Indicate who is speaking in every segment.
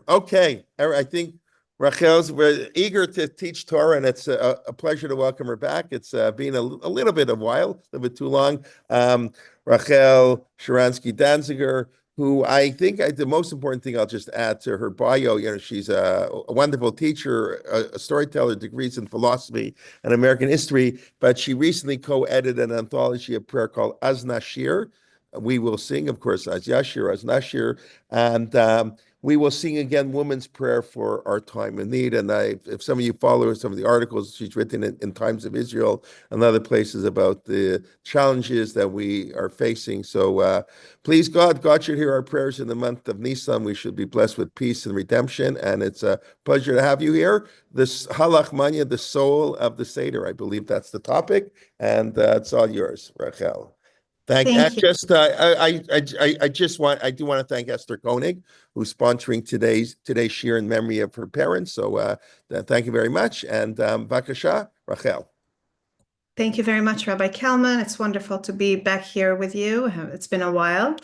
Speaker 1: Okay, I think we're eager to teach Torah, and it's a pleasure to welcome her back. It's been a little bit a while, a little bit too long. Rachel Sharansky Danziger, who I think the most important thing I'll just add to her bio, she's a wonderful teacher, a storyteller, degrees in philosophy and American history, but she recently co-edited an anthology of prayer called Az Nashir. We will sing, of course, Az Yashir, Az Nashir, and we will sing again Woman's Prayer for Our Time in Need. And if some of you follow some of the articles she's written in Times of Israel and other places about the challenges that we are facing. So please God should hear our prayers in the month of Nisan. We should be blessed with peace and redemption. And it's a pleasure to have you here. This Lachma, the soul of the Seder. I believe that's the topic. And it's all yours, Rachel.
Speaker 2: Thank you.
Speaker 1: I do want to thank Esther Koenig, who's sponsoring today's shir in memory of her parents. So thank you very much. And Vakasha, Rachel.
Speaker 2: Thank you very much, Rabbi Kalman. It's wonderful to be back here with you. It's been a while.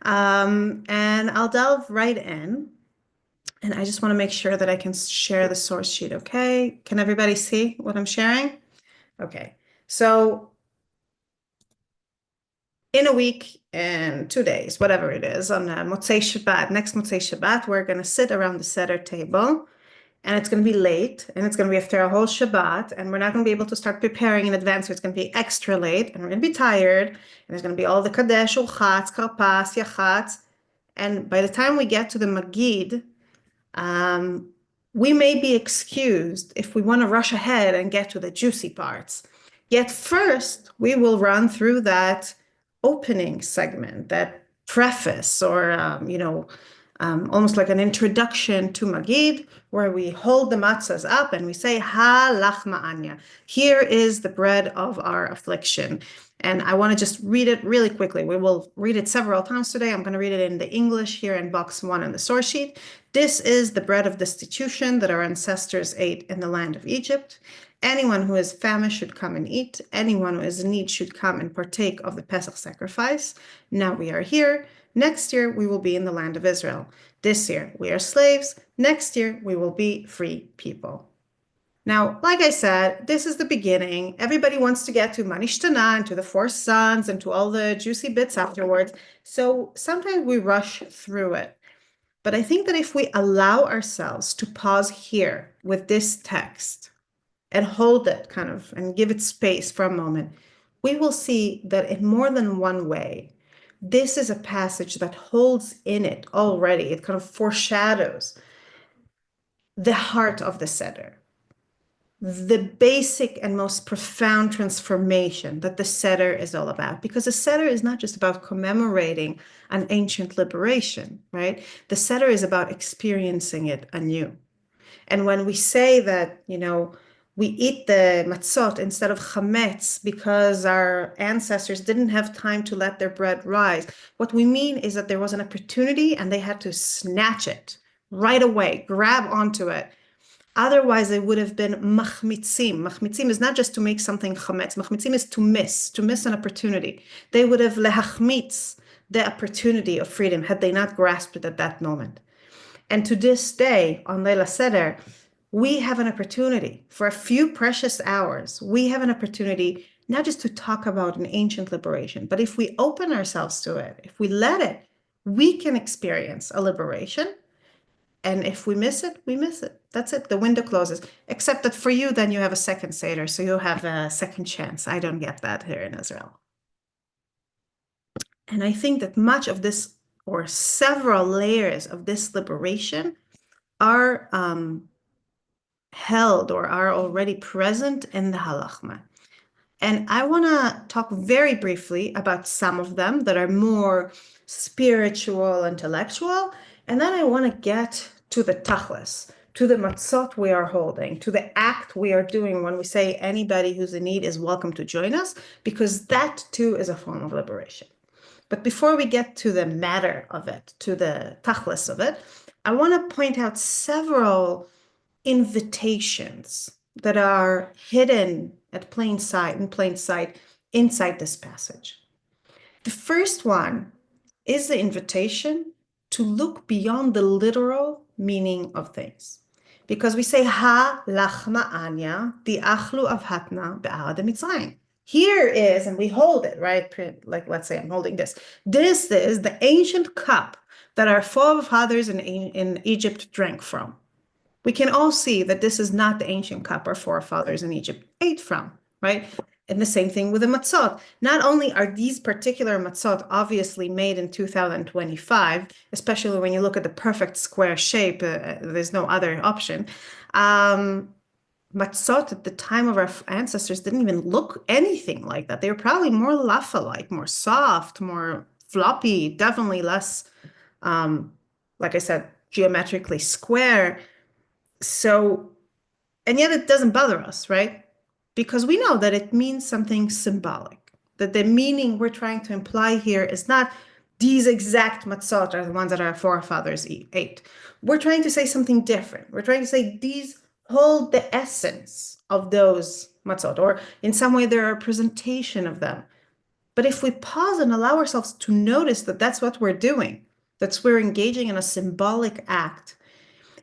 Speaker 2: And I'll delve right in. And I just want to make sure that I can share the source sheet, okay? Can everybody see what I'm sharing? Okay. So in a week and 2 days, whatever it is, on Motzei Shabbat, next Motzei Shabbat, we're going to sit around the Seder table, and it's going to be late, and it's going to be after a whole Shabbat, and we're not going to be able to start preparing in advance, so it's going to be extra late, and we're going to be tired, and there's going to be all the Kadesh, Ulchatz, Karpas, Yachatz, and by the time we get to the Magid, we may be excused if we want to rush ahead and get to the juicy parts. Yet first, we will run through that opening segment, that preface, or almost like an introduction to Magid, where we hold the matzahs up and we say, Ha Lachma Anya. Here is the bread of our affliction. And I want to just read it really quickly. We will read it several times today. I'm going to read it in the English here in box 1 in the source sheet. This is the bread of destitution that our ancestors ate in the land of Egypt. Anyone who is famished should come and eat. Anyone who is in need should come and partake of the Pesach sacrifice. Now we are here. Next year, we will be in the land of Israel. This year, we are slaves. Next year, we will be free people. Now, like I said, this is the beginning. Everybody wants to get to Manishtana and to the 4 sons and to all the juicy bits afterwards. So sometimes we rush through it. But I think that if we allow ourselves to pause here with this text and hold it kind of and give it space for a moment, we will see that in more than one way, this is a passage that holds in it already, it kind of foreshadows the heart of the Seder, the basic and most profound transformation that the Seder is all about. Because the Seder is not just about commemorating an ancient liberation, right? The Seder is about experiencing it anew. And when we say that, we eat the matzot instead of chametz because our ancestors didn't have time to let their bread rise, what we mean is that there was an opportunity and they had to snatch it right away, grab onto it. Otherwise, they would have been machmitzim. Machmitzim is not just to make something chametz. Machmitzim is to miss an opportunity. They would have lehachmitz the opportunity of freedom had they not grasped it at that moment. And to this day, on Leila Seder, we have an opportunity for a few precious hours. We have an opportunity not just to talk about an ancient liberation, but if we open ourselves to it, if we let it, we can experience a liberation. And if we miss it, we miss it. That's it. The window closes. Except that for you, then you have a second Seder, so you'll have a second chance. I don't get that here in Israel. And I think that much of this, or several layers of this liberation, are held or are already present in the Halachma. And I want to talk very briefly about some of them that are more spiritual, intellectual, and then I want to get to the tachlis, to the matzot we are holding, to the act we are doing when we say anybody who's in need is welcome to join us, because that too is a form of liberation. But before we get to the matter of it, to the tachlis of it, I want to point out several invitations that are hidden in plain sight inside this passage. The first one is the invitation to look beyond the literal meaning of things. Because we say, Ha Lachma Anya, the Achlu of Hatna Be'arad Mitzrayim. Here is, and we hold it, right? Like, let's say I'm holding this. This is the ancient cup that our forefathers in Egypt drank from. We can all see that this is not the ancient cup our forefathers in Egypt ate from, right? And the same thing with the matzot. Not only are these particular matzot obviously made in 2025, especially when you look at the perfect square shape, there's no other option. Matzot at the time of our ancestors didn't even look anything like that. They were probably more lafa-like, more soft, more floppy, definitely less, like I said, geometrically square. So, and yet it doesn't bother us, right? Because we know that it means something symbolic, that the meaning we're trying to imply here is not these exact matzot are the ones that our forefathers ate. We're trying to say something different. We're trying to say these hold the essence of those matzot, or in some way they're a representation of them. But if we pause and allow ourselves to notice that that's what we're doing, that we're engaging in a symbolic act,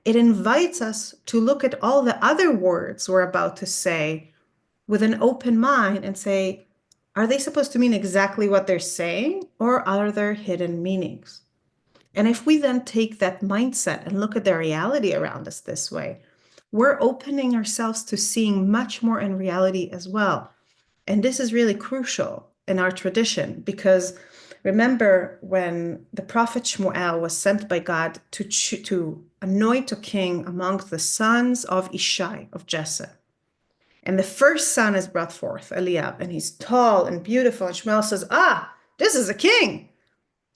Speaker 2: it invites us to look at all the other words we're about to say with an open mind and say, are they supposed to mean exactly what they're saying, or are there hidden meanings? And if we then take that mindset and look at the reality around us this way, we're opening ourselves to seeing much more in reality as well. And this is really crucial in our tradition, because remember when the prophet Shmuel was sent by God to anoint a king amongst the sons of Ishai, of Jesse. And the first son is brought forth, Eliab, and he's tall and beautiful. And Shmuel says, this is a king.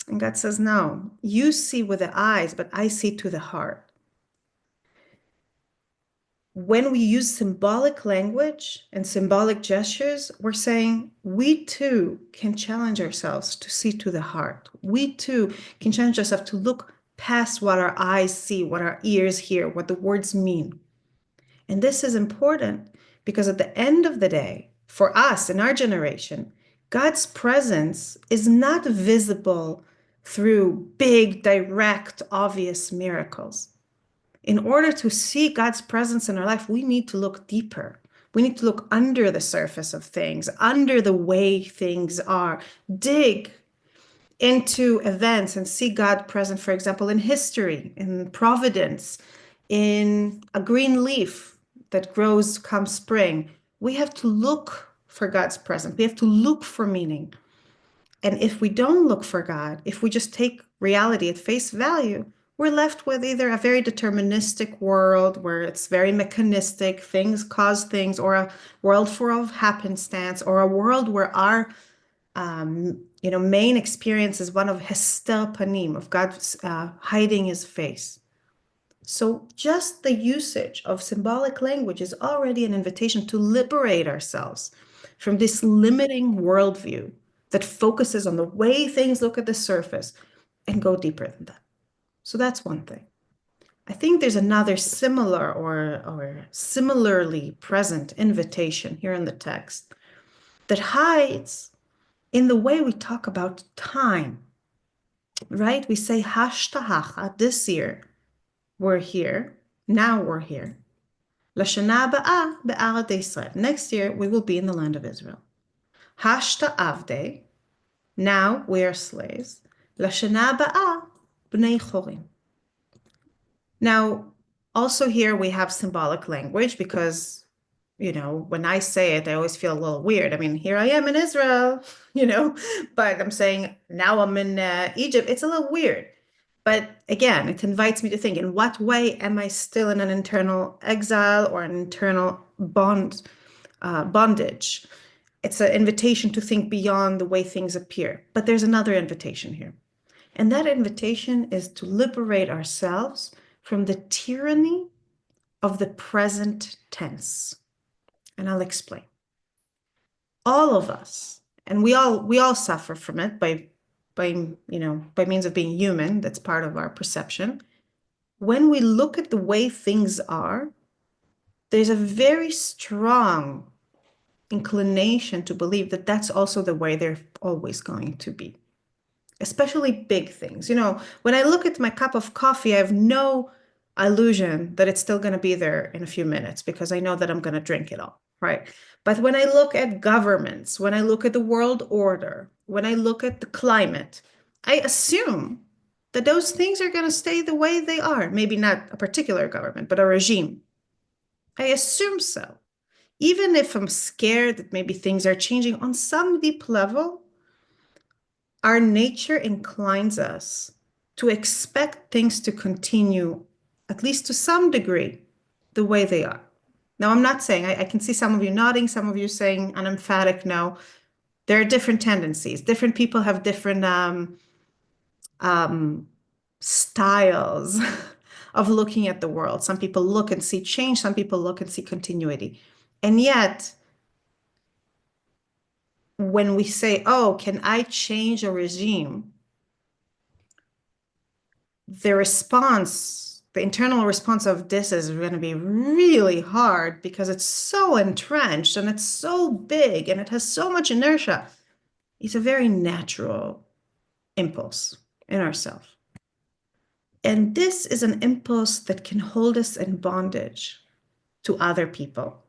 Speaker 2: And God says, no, you see with the eyes, but I see to the heart. When we use symbolic language and symbolic gestures, we're saying we too can challenge ourselves to see to the heart. We too can challenge ourselves to look past what our eyes see, what our ears hear, what the words mean. And this is important because at the end of the day, for us in our generation, God's presence is not visible through big, direct, obvious miracles. In order to see God's presence in our life, we need to look deeper. We need to look under the surface of things, under the way things are, dig into events and see God present, for example, in history, in providence, in a green leaf that grows come spring. We have to look for God's presence. We have to look for meaning. And if we don't look for God, if we just take reality at face value, we're left with either a very deterministic world where it's very mechanistic, things cause things, or a world full of happenstance, or a world where our main experience is one of hester panim, of God hiding his face. So just the usage of symbolic language is already an invitation to liberate ourselves from this limiting worldview that focuses on the way things look at the surface and go deeper than that. So that's one thing. I think there's another similar or similarly present invitation here in the text that hides in the way we talk about time, right? We say hashtahacha, this year we're here, now we're here. Lashana ba'a be'aret Israel. Next year we will be in the land of Israel. Hashta'avde, now we are slaves. Lashana ba'a b'nei chorim. Now, also here we have symbolic language because, when I say it, I always feel a little weird. I mean, here I am in Israel, but I'm saying now I'm in Egypt. It's a little weird. But again, it invites me to think, in what way am I still in an internal exile or an internal bondage? It's an invitation to think beyond the way things appear. But there's another invitation here. And that invitation is to liberate ourselves from the tyranny of the present tense. And I'll explain. All of us, and we all suffer from it by means of being human. That's part of our perception. When we look at the way things are, there's a very strong inclination to believe that that's also the way they're always going to be. especially big things. When I look at my cup of coffee, I have no illusion that it's still going to be there in a few minutes because I know that I'm going to drink it all, right? But when I look at governments, when I look at the world order, when I look at the climate, I assume that those things are going to stay the way they are. Maybe not a particular government, but a regime. I assume so. Even if I'm scared that maybe things are changing on some deep level, our nature inclines us to expect things to continue, at least to some degree, the way they are. Now, I'm not saying, I can see some of you nodding, some of you saying an emphatic no. There are different tendencies. Different people have different styles of looking at the world. Some people look and see change, some people look and see continuity. And yet, when we say, oh, can I change a regime? The internal response of this is going to be really hard because it's so entrenched and it's so big and it has so much inertia. It's a very natural impulse in ourselves. And this is an impulse that can hold us in bondage to other people.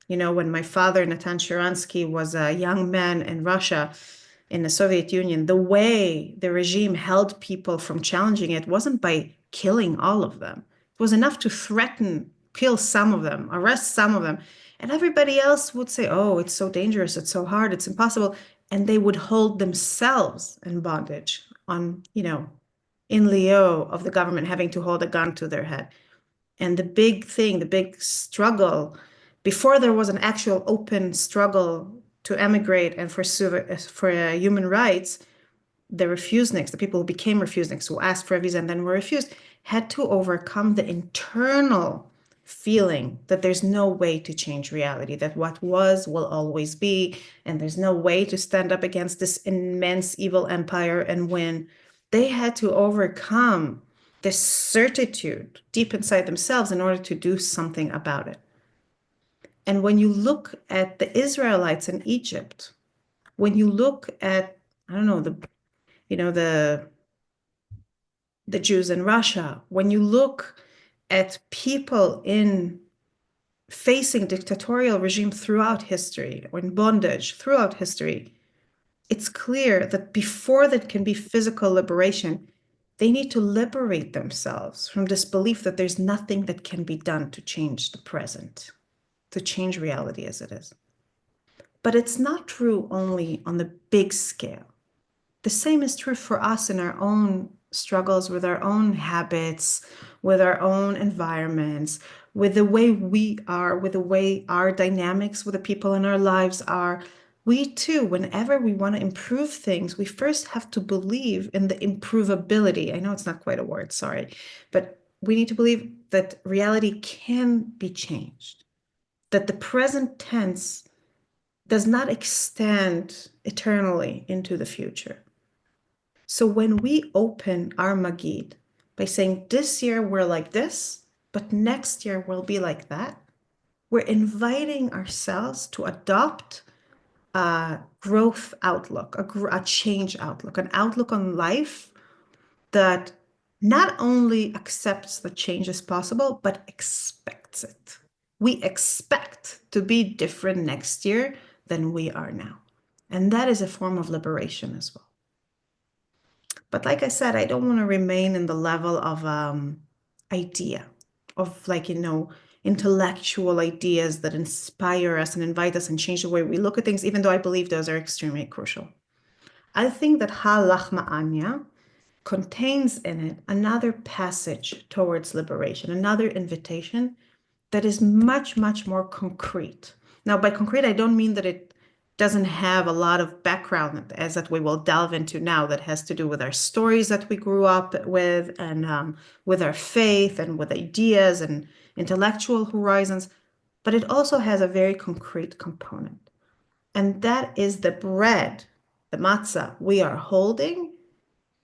Speaker 2: When my father, Natan Sharansky, was a young man in Russia, in the Soviet Union, the way the regime held people from challenging it wasn't by killing all of them. It was enough to threaten, kill some of them, arrest some of them. And everybody else would say, oh, it's so dangerous, it's so hard, it's impossible. And they would hold themselves in bondage in lieu of the government having to hold a gun to their head. And the big thing, the big struggle, before there was an actual open struggle to emigrate and for human rights, the refuseniks, the people who became refuseniks, who asked for a visa and then were refused, had to overcome the internal feeling that there's no way to change reality, that what was will always be, and there's no way to stand up against this immense evil empire and win. They had to overcome this certitude deep inside themselves in order to do something about it. And when you look at the Israelites in Egypt, when you look at, I don't know, the Jews in Russia, when you look at people in facing dictatorial regime throughout history or in bondage throughout history, it's clear that before there can be physical liberation, they need to liberate themselves from this belief that there's nothing that can be done to change the present, to change reality as it is. But it's not true only on the big scale. The same is true for us in our own struggles with our own habits, with our own environments, with the way we are, with the way our dynamics with the people in our lives are. We too, whenever we want to improve things, we first have to believe in the improvability. I know it's not quite a word, sorry, but we need to believe that reality can be changed, that the present tense does not extend eternally into the future. So when we open our Magid by saying this year we're like this, but next year we'll be like that, we're inviting ourselves to adopt a growth outlook, a change outlook, an outlook on life that not only accepts that change is possible, but expects it. We expect to be different next year than we are now. And that is a form of liberation as well. But like I said, I don't want to remain in the level of idea, of intellectual ideas that inspire us and invite us and change the way we look at things, even though I believe those are extremely crucial. I think that Lachma, Anya contains in it another passage towards liberation, another invitation that is much, much more concrete. Now, by concrete, I don't mean that it doesn't have a lot of background, as that we will delve into now, that has to do with our stories that we grew up with and with our faith and with ideas and intellectual horizons. But it also has a very concrete component. And that is the bread, the matzah we are holding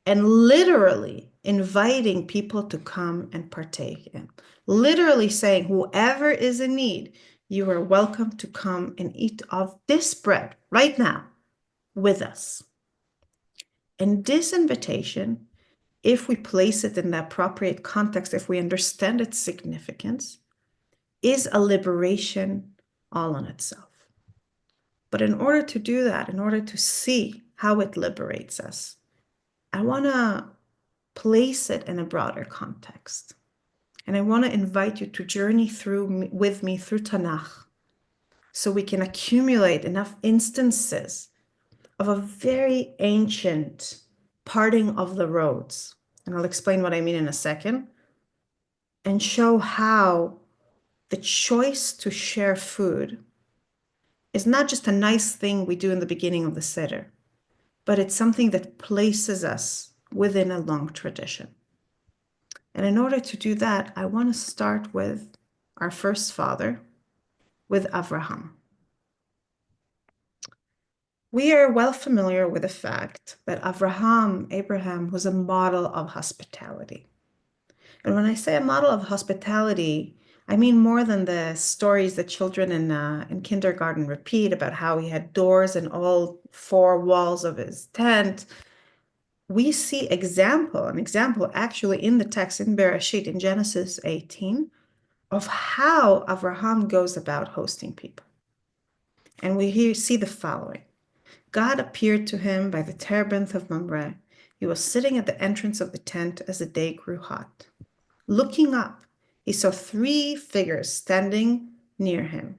Speaker 2: and literally inviting people to come and partake in. Literally saying, whoever is in need, you are welcome to come and eat of this bread right now with us. And this invitation, if we place it in the appropriate context, if we understand its significance, is a liberation all on itself. But in order to do that, in order to see how it liberates us, I want to place it in a broader context. And I want to invite you to journey with me through Tanakh so we can accumulate enough instances of a very ancient parting of the roads. And I'll explain what I mean in a second, and show how the choice to share food is not just a nice thing we do in the beginning of the Seder, but it's something that places us within a long tradition. And in order to do that, I want to start with our first father, with Avraham. We are well familiar with the fact that Abraham, was a model of hospitality. And when I say a model of hospitality, I mean more than the stories that children in kindergarten repeat about how he had doors in all four walls of his tent. We see an example actually in the text in Bereshit, in Genesis 18, of how Avraham goes about hosting people. And we see the following. God appeared to him by the terebinth of Mamre. He was sitting at the entrance of the tent as the day grew hot. Looking up, he saw 3 figures standing near him.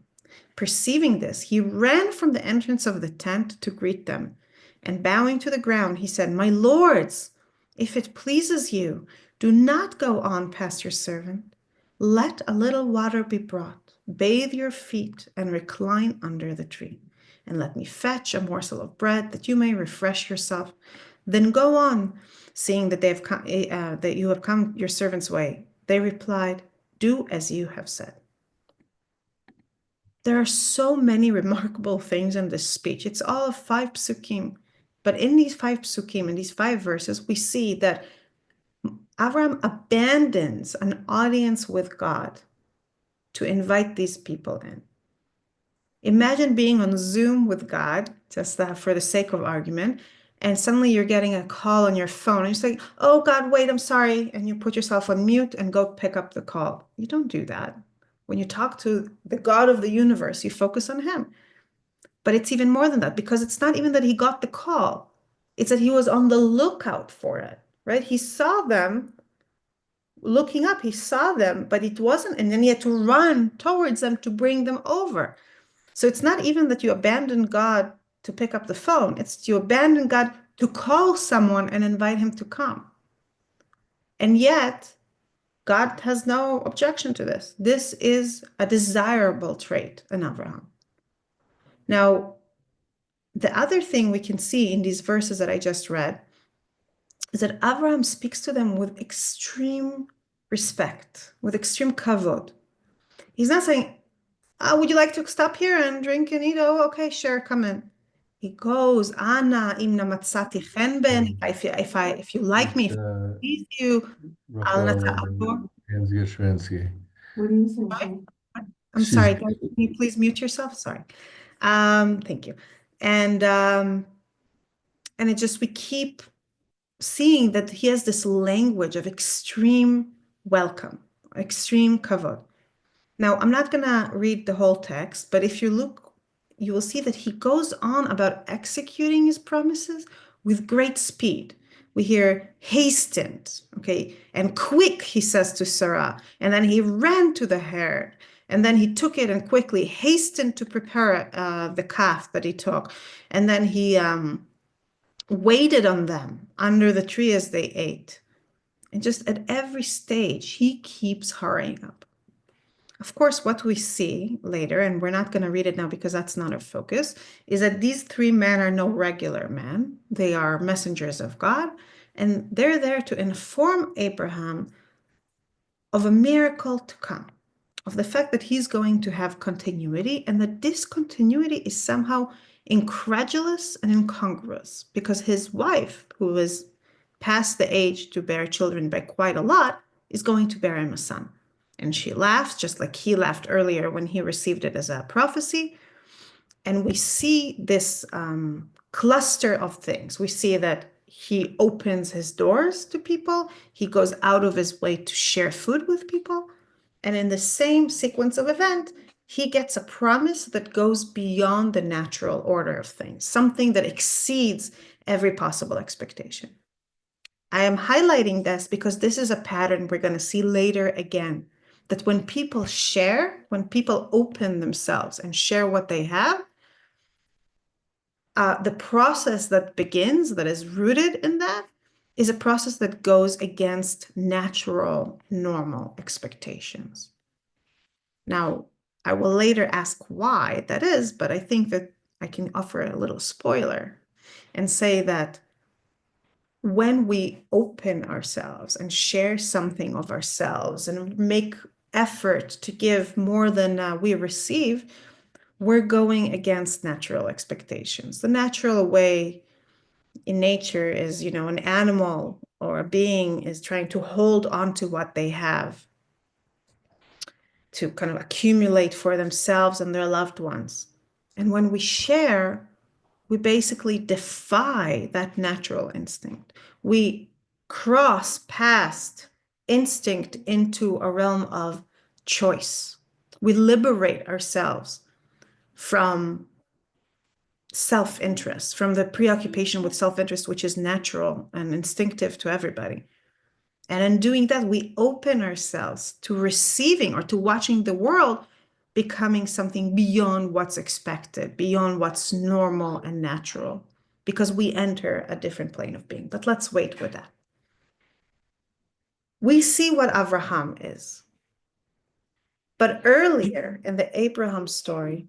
Speaker 2: Perceiving this, he ran from the entrance of the tent to greet them. And bowing to the ground, he said, "My lords, if it pleases you, do not go on past your servant. Let a little water be brought. Bathe your feet and recline under the tree. And let me fetch a morsel of bread that you may refresh yourself. Then go on, seeing that that you have come your servant's way." They replied, "Do as you have said." There are so many remarkable things in this speech. It's all of 5 psukim. But in these 5 psukim, in these 5 verses, we see that Avram abandons an audience with God to invite these people in. Imagine being on Zoom with God, just for the sake of argument, and suddenly you're getting a call on your phone, and you say, "Oh God, wait, I'm sorry," and you put yourself on mute and go pick up the call. You don't do that. When you talk to the God of the universe, you focus on him. But it's even more than that, because it's not even that he got the call. It's that he was on the lookout for it, right? He saw them looking up, he saw them, but it wasn't, and then he had to run towards them to bring them over. So it's not even that you abandon God to pick up the phone. It's you abandon God to call someone and invite him to come. And yet, God has no objection to this. This is a desirable trait in Abraham. Now, the other thing we can see in these verses that I just read is that Abraham speaks to them with extreme respect, with extreme kavod. He's not saying, "Would you like to stop here and drink and eat?" "Oh, okay, sure, come in." He goes, "Anna imna matzati chen ben." If you like me, if I please you, al natzah.
Speaker 3: Danziger, Sharansky.
Speaker 4: What are you saying?
Speaker 2: I'm sorry, can you please mute yourself? Sorry. Thank you. And it just, we keep seeing that he has this language of extreme welcome, extreme kavod. Now, I'm not going to read the whole text, but if you look, you will see that he goes on about executing his promises with great speed. We hear hastened, okay, and quick, he says to Sarah, and then he ran to the herd, and then he took it and quickly hastened to prepare the calf that he took, and then he waited on them under the tree as they ate. And just at every stage, he keeps hurrying up. Of course, what we see later, and we're not going to read it now because that's not our focus, is that these 3 men are no regular men. They are messengers of God, and they're there to inform Abraham of a miracle to come, of the fact that he's going to have continuity, and that this continuity is somehow incredulous and incongruous, because his wife, who is past the age to bear children by quite a lot, is going to bear him a son. And she laughs, just like he laughed earlier when he received it as a prophecy. And we see this cluster of things. We see that he opens his doors to people. He goes out of his way to share food with people. And in the same sequence of event, he gets a promise that goes beyond the natural order of things, something that exceeds every possible expectation. I am highlighting this because this is a pattern we're going to see later again, that when people share, when people open themselves and share what they have, the process that begins, that is rooted in that, is a process that goes against natural, normal expectations. Now, I will later ask why that is, but I think that I can offer a little spoiler and say that when we open ourselves and share something of ourselves and make effort to give more than we receive, we're going against natural expectations. The natural way in nature is, an animal or a being is trying to hold on to what they have, to kind of accumulate for themselves and their loved ones. And when we share, we basically defy that natural instinct. We cross past instinct into a realm of choice. We liberate ourselves from self-interest, from the preoccupation with self-interest, which is natural and instinctive to everybody. And in doing that, we open ourselves to receiving or to watching the world becoming something beyond what's expected, beyond what's normal and natural, because we enter a different plane of being. But let's wait with that. We see what Avraham is. But earlier in the Abraham story,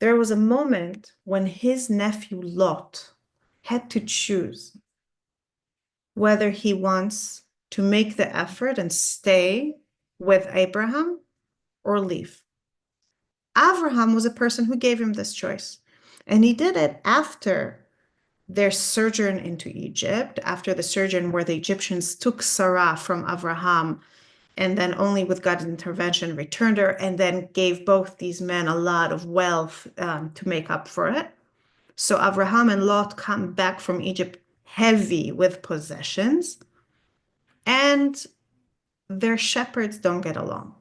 Speaker 2: there was a moment when his nephew Lot had to choose whether he wants to make the effort and stay with Abraham or leave. Avraham was a person who gave him this choice, and he did it after their sojourn into Egypt, after the sojourn where the Egyptians took Sarah from Avraham and then only with God's intervention returned her, and then gave both these men a lot of wealth to make up for it. So Avraham and Lot come back from Egypt heavy with possessions, and their shepherds don't get along.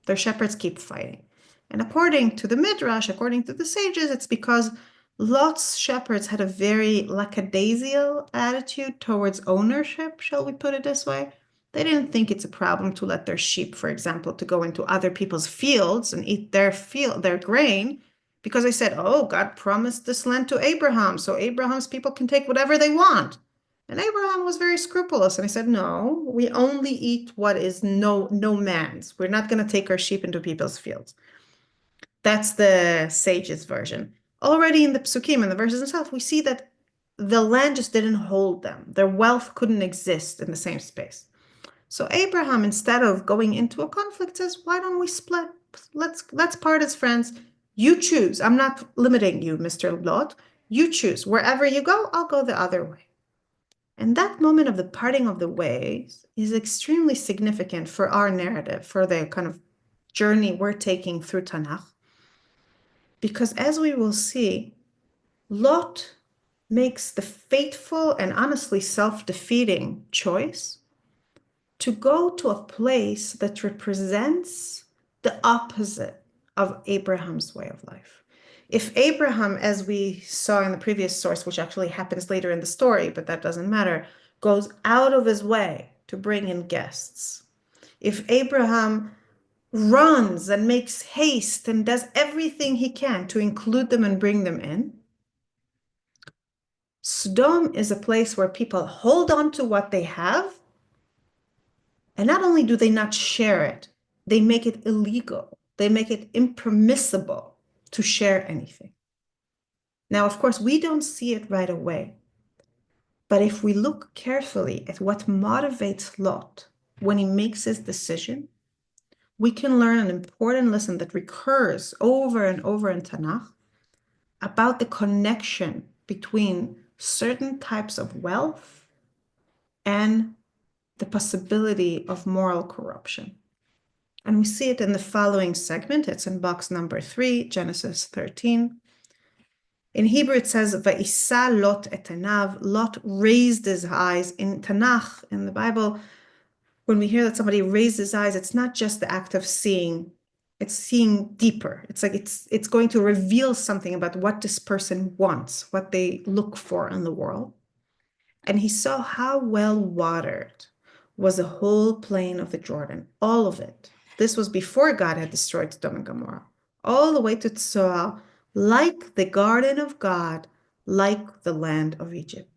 Speaker 2: Their shepherds keep fighting. And according to the Midrash, according to the sages, it's because Lot's shepherds had a very lackadaisical attitude towards ownership, shall we put it this way? They didn't think it's a problem to let their sheep, for example, to go into other people's fields and eat their grain, because they said, oh, God promised this land to Abraham, so Abraham's people can take whatever they want. And Abraham was very scrupulous, and he said, no, we only eat what is no man's. We're not going to take our sheep into people's fields. That's the sages' version. Already in the psukim, in the verses themselves, we see that the land just didn't hold them. Their wealth couldn't exist in the same space. So Abraham, instead of going into a conflict, says, why don't we split? Let's part as friends. You choose. I'm not limiting you, Mr. Lot. You choose. Wherever you go, I'll go the other way. And that moment of the parting of the ways is extremely significant for our narrative, for the kind of journey we're taking through Tanakh. Because as we will see, Lot makes the fateful and honestly self-defeating choice to go to a place that represents the opposite of Abraham's way of life. If Abraham, as we saw in the previous source, which actually happens later in the story, but that doesn't matter, goes out of his way to bring in guests. If Abraham runs and makes haste and does everything he can to include them and bring them in, Sodom is a place where people hold on to what they have, and not only do they not share it, they make it illegal. They make it impermissible to share anything. Now, of course, we don't see it right away. But if we look carefully at what motivates Lot when he makes his decision, we can learn an important lesson that recurs over and over in Tanakh about the connection between certain types of wealth and the possibility of moral corruption. And we see it in the following segment. It's in box number 3, Genesis 13. In Hebrew, it says, Va'isa Lot et enav. Lot raised his eyes. In Tanakh, in the Bible, when we hear that somebody raised his eyes, it's not just the act of seeing, it's seeing deeper. It's like it's going to reveal something about what this person wants, what they look for in the world. And he saw how well watered was the whole plain of the Jordan, all of it. This was before God had destroyed Sodom and Gomorrah, all the way to Tsoar, like the garden of God, like the land of Egypt.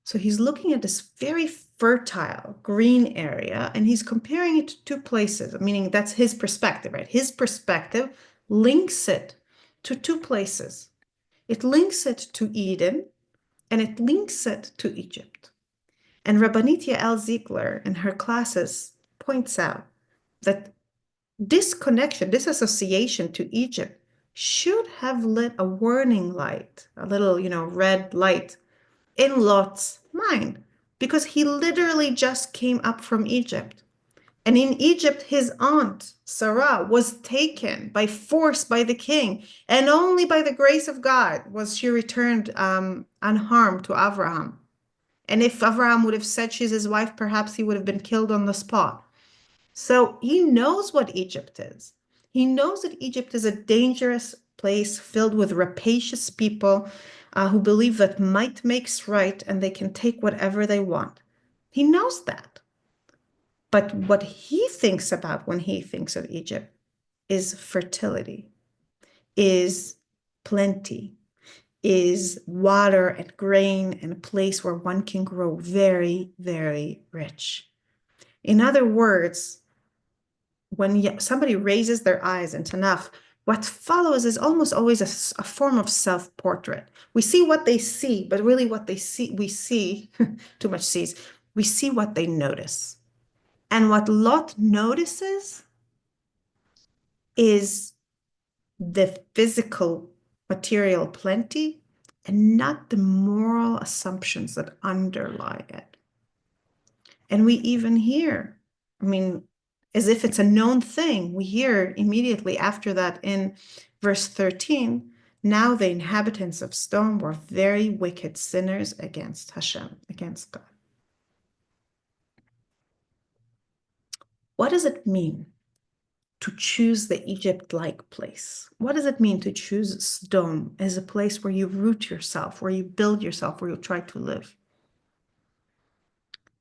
Speaker 2: So he's looking at this very fertile green area and he's comparing it to two places, meaning that's his perspective, right? His perspective links it to two places. It links it to Eden and it links it to Egypt. And Rabbanit Yael Ziegler in her classes points out that this connection, this association to Egypt should have lit a warning light, a little, red light in Lot's mind, because he literally just came up from Egypt. And in Egypt, his aunt, Sarah, was taken by force by the king, and only by the grace of God was she returned unharmed to Abraham. And if Abraham would have said she's his wife, perhaps he would have been killed on the spot. So he knows what Egypt is. He knows that Egypt is a dangerous place filled with rapacious people who believe that might makes right and they can take whatever they want. He knows that. But what he thinks about when he thinks of Egypt is fertility, is plenty, is water and grain and a place where one can grow very, very rich. In other words, when somebody raises their eyes in Tanakh, what follows is almost always a form of self-portrait. We see what they see, but really what they see, we see, too much sees, we see what they notice. And what Lot notices is the physical material plenty and not the moral assumptions that underlie it. And we even hear, as if it's a known thing, we hear immediately after that in verse 13, now the inhabitants of Sodom were very wicked sinners against Hashem, against God. What does it mean to choose the Egypt-like place? What does it mean to choose Sodom as a place where you root yourself, where you build yourself, where you try to live?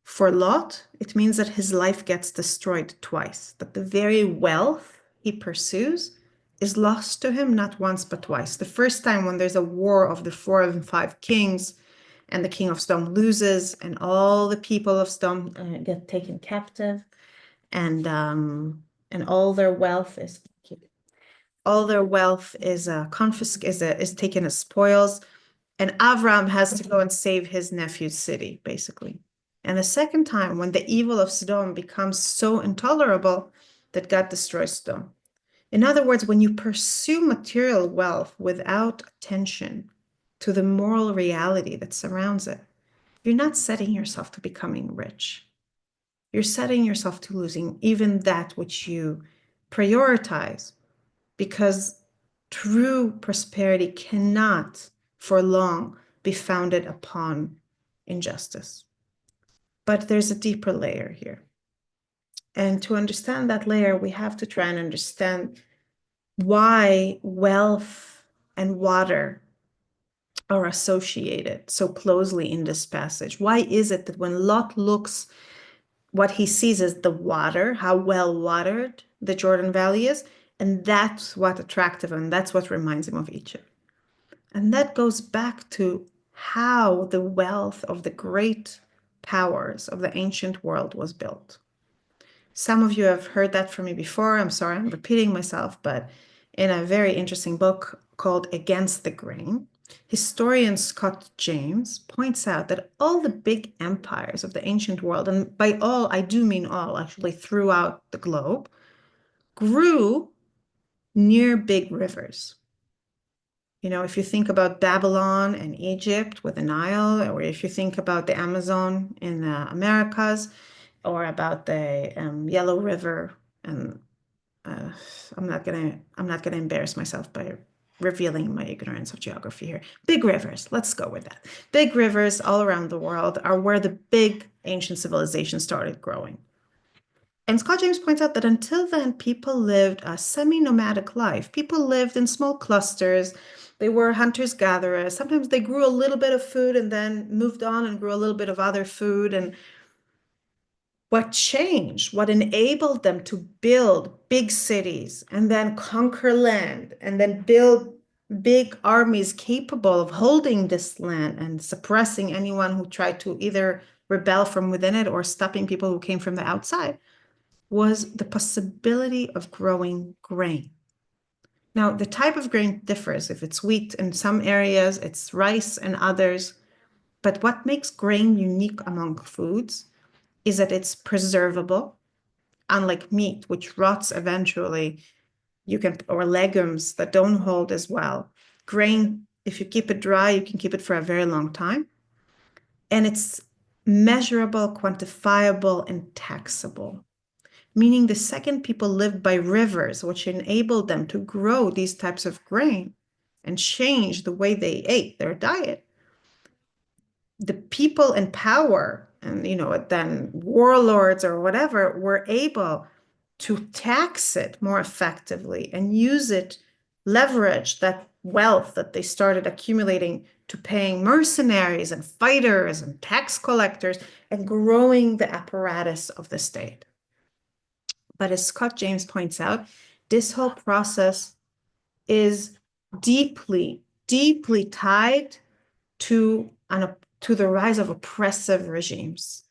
Speaker 2: For Lot, it means that his life gets destroyed twice, that the very wealth he pursues is lost to him not once but twice. The first time when there's a war of the 4 and 5 kings and the king of Sodom loses and all the people of Sodom get taken captive and all their wealth is confiscated, is taken as spoils, and Avram has to go and save his nephew's city, basically. And the second time, when the evil of Sodom becomes so intolerable that God destroys Sodom. In other words, when you pursue material wealth without attention to the moral reality that surrounds it, you're not setting yourself to becoming rich. You're setting yourself to losing even that which you prioritize, because true prosperity cannot for long be founded upon injustice. But there's a deeper layer here. And to understand that layer, we have to try and understand why wealth and water are associated so closely in this passage. Why is it that when Lot looks, what he sees is the water, how well watered the Jordan Valley is, and that's what attractive him, that's what reminds him of Egypt. And that goes back to how the wealth of the great powers of the ancient world was built. Some of you have heard that from me before. I'm sorry, I'm repeating myself, but in a very interesting book called Against the Grain, historian Scott James points out that all the big empires of the ancient world, and by all, I do mean all, actually, throughout the globe, grew near big rivers. If you think about Babylon and Egypt with the Nile, or if you think about the Amazon in the Americas, or about the Yellow River, and I'm not gonna embarrass myself by revealing my ignorance of geography here. Big rivers, let's go with that. Big rivers all around the world are where the big ancient civilizations started growing. And Scott James points out that until then, people lived a semi-nomadic life. People lived in small clusters. They were hunters-gatherers. Sometimes they grew a little bit of food and then moved on and grew a little bit of other food. And what changed, what enabled them to build big cities and then conquer land and then build big armies capable of holding this land and suppressing anyone who tried to either rebel from within it or stopping people who came from the outside, was the possibility of growing grain. Now, the type of grain differs. If it's wheat in some areas, it's rice in others. But what makes grain unique among foods is that it's preservable, unlike meat, which rots eventually. Or legumes that don't hold as well. Grain, if you keep it dry, you can keep it for a very long time. And it's measurable, quantifiable, and taxable. Meaning the second people lived by rivers, which enabled them to grow these types of grain and change the way they ate their diet, the people in power and, then warlords or whatever were able to tax it more effectively and use it, leverage that wealth that they started accumulating to paying mercenaries and fighters and tax collectors and growing the apparatus of the state. But as Scott James points out, this whole process is deeply, deeply tied to the rise of oppressive regimes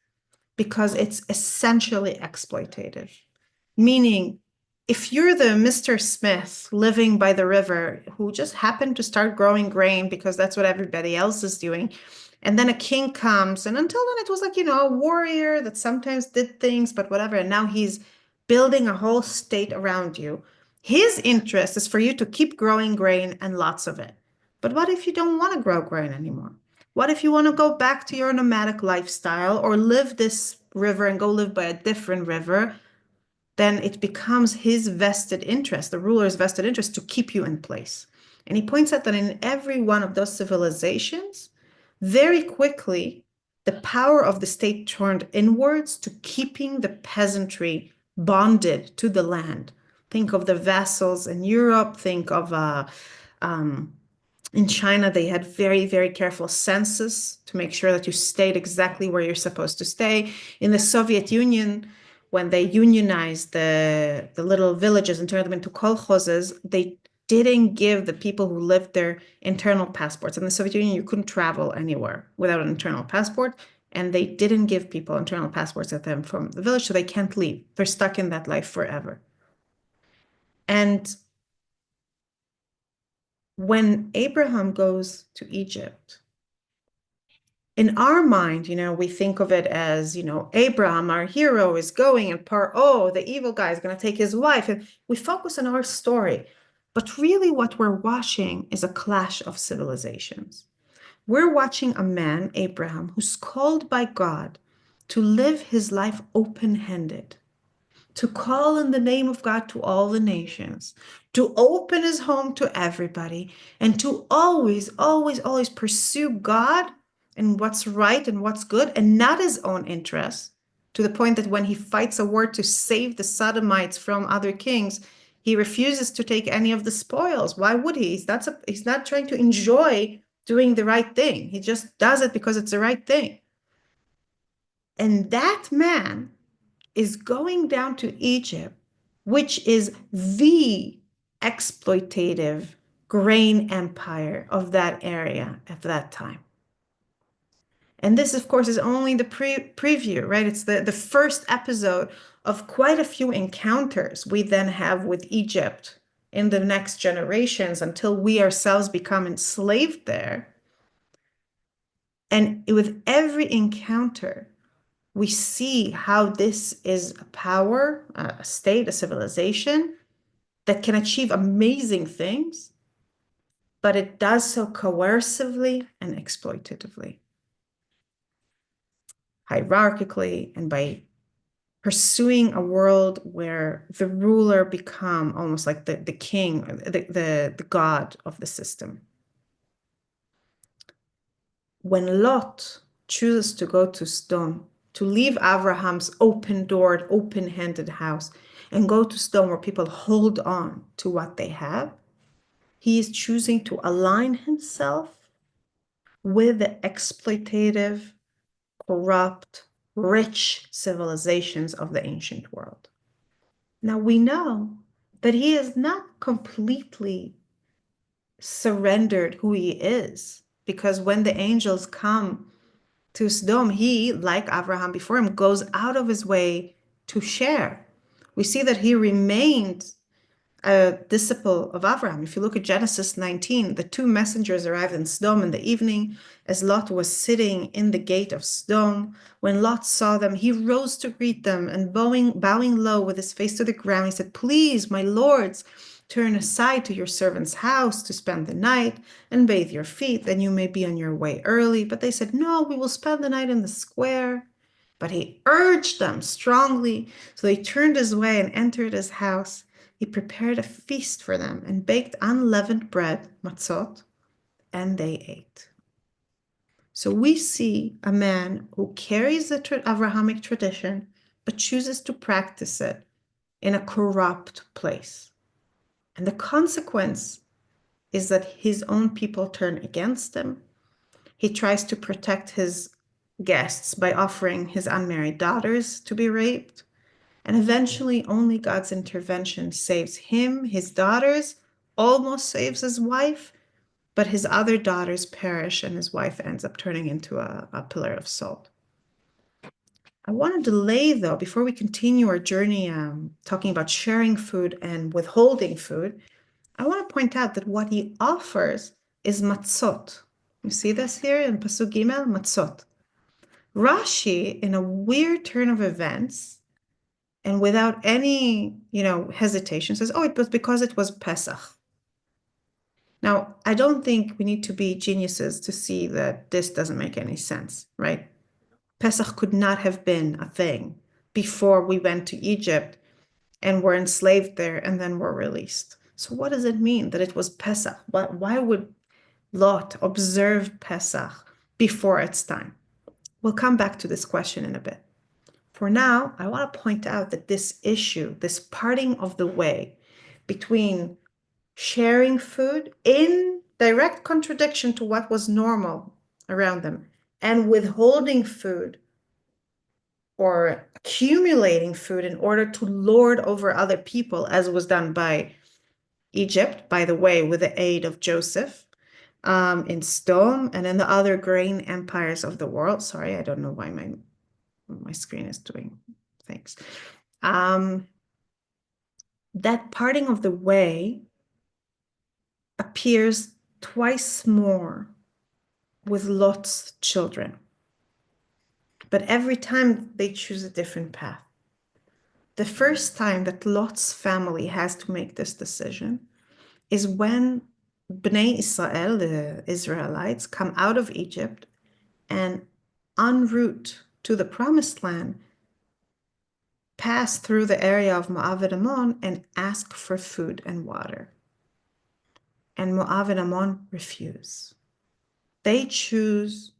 Speaker 2: because it's essentially exploitative. Meaning, if you're the Mr. Smith living by the river who just happened to start growing grain because that's what everybody else is doing, and then a king comes, and until then it was like, a warrior that sometimes did things, but whatever, and now he's building a whole state around you. His interest is for you to keep growing grain and lots of it. But what if you don't want to grow grain anymore? What if you want to go back to your nomadic lifestyle or live this river and go live by a different river? Then it becomes his vested interest, the ruler's vested interest, to keep you in place. And he points out that in every one of those civilizations, very quickly, the power of the state turned inwards to keeping the peasantry bonded to the land. Think of the vassals in Europe, think of in China, they had very, very careful census to make sure that you stayed exactly where you're supposed to stay. In the Soviet Union, when they unionized the little villages and turned them into kolkhozes, they didn't give the people who lived there internal passports. In the Soviet Union, you couldn't travel anywhere without an internal passport, and they didn't give people internal passports at them from the village, so they can't leave. They're stuck in that life forever. And when Abraham goes to Egypt, in our mind, we think of it as, Abraham, our hero, is going, and Paro, the evil guy, is going to take his wife. And we focus on our story. But really what we're watching is a clash of civilizations. We're watching a man, Abraham, who's called by God to live his life open-handed, to call in the name of God to all the nations, to open his home to everybody, and to always, always, always pursue God and what's right and what's good, and not his own interests, to the point that when he fights a war to save the Sodomites from other kings, he refuses to take any of the spoils. Why would he? He's not trying to enjoy doing the right thing. He just does it because it's the right thing. And that man is going down to Egypt, which is the exploitative grain empire of that area at that time. And this, of course, is only the preview, right? It's the first episode of quite a few encounters we then have with Egypt in the next generations until we ourselves become enslaved there. And with every encounter, we see how this is a power, a state, a civilization that can achieve amazing things, but it does so coercively and exploitatively, hierarchically, and by pursuing a world where the ruler become almost like the king, the god of the system. When Lot chooses to go to Sodom, to leave Abraham's open-doored, open-handed house and go to Sodom where people hold on to what they have, he is choosing to align himself with the exploitative, corrupt, rich civilizations of the ancient world. Now we know that he is not completely surrendered who he is, because when the angels come to Sodom, he, like Abraham before him, goes out of his way to share. We see that he remained a disciple of Abraham. If you look at Genesis 19, the two messengers arrived in Sodom in the evening as Lot was sitting in the gate of Sodom. When Lot saw them, he rose to greet them, and bowing low with his face to the ground, he said, "Please, my lords, turn aside to your servant's house to spend the night and bathe your feet, then you may be on your way early." But they said, "No, we will spend the night in the square." But he urged them strongly, so they turned his way and entered his house. He prepared a feast for them and baked unleavened bread, matzot, and they ate. So we see a man who carries the Abrahamic tradition, but chooses to practice it in a corrupt place. And the consequence is that his own people turn against him. He tries to protect his guests by offering his unmarried daughters to be raped. And eventually, only God's intervention saves him, his daughters, almost saves his wife, but his other daughters perish and his wife ends up turning into a pillar of salt. I want to delay, though, before we continue our journey talking about sharing food and withholding food, I want to point out that what he offers is matzot. You see this here in Pasuk Gimel, matzot. Rashi, in a weird turn of events, and without any, hesitation, says, "Oh, it was because it was Pesach." Now, I don't think we need to be geniuses to see that this doesn't make any sense, right? Pesach could not have been a thing before we went to Egypt and were enslaved there and then were released. So what does it mean that it was Pesach? Why would Lot observe Pesach before its time? We'll come back to this question in a bit. For now, I want to point out that this issue, this parting of the way between sharing food in direct contradiction to what was normal around them and withholding food or accumulating food in order to lord over other people, as was done by Egypt, by the way, with the aid of Joseph, in Sodom and in the other grain empires of the world. Sorry, I don't know why my screen is doing things. That parting of the way appears twice more with Lot's children. But every time they choose a different path. The first time that Lot's family has to make this decision is when Bnei Israel, the Israelites, come out of Egypt and en route to the promised land, pass through the area of Moab and Ammon and ask for food and water. And Moab and Ammon refuse. They choose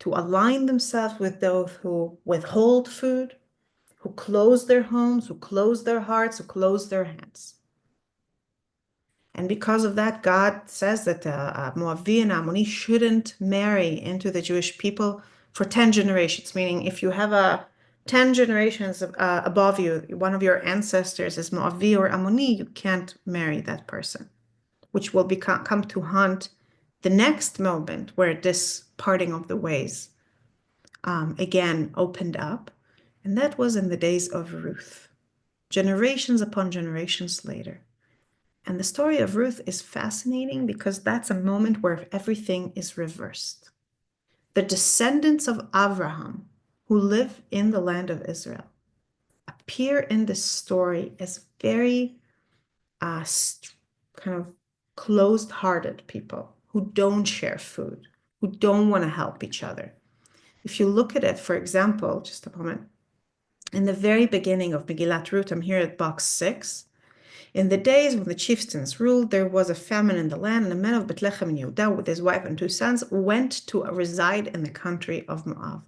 Speaker 2: to align themselves with those who withhold food, who close their homes, who close their hearts, who close their hands. And because of that, God says that Moavi and Ammoni shouldn't marry into the Jewish people for 10 generations, meaning if you have 10 generations above you, one of your ancestors is Moavi or Ammoni, you can't marry that person, which will come to haunt the next moment where this parting of the ways again opened up. And that was in the days of Ruth, generations upon generations later. And the story of Ruth is fascinating because that's a moment where everything is reversed. The descendants of Abraham, who live in the land of Israel, appear in this story as very kind of closed-hearted people who don't share food, who don't want to help each other. If you look at it, for example, just a moment, In the very beginning of Megillat Ruth, I'm here at box 6. In the days when the chieftains ruled, there was a famine in the land, and a man of Bethlehem in Yehudah with his wife and 2 sons went to reside in the country of Moab.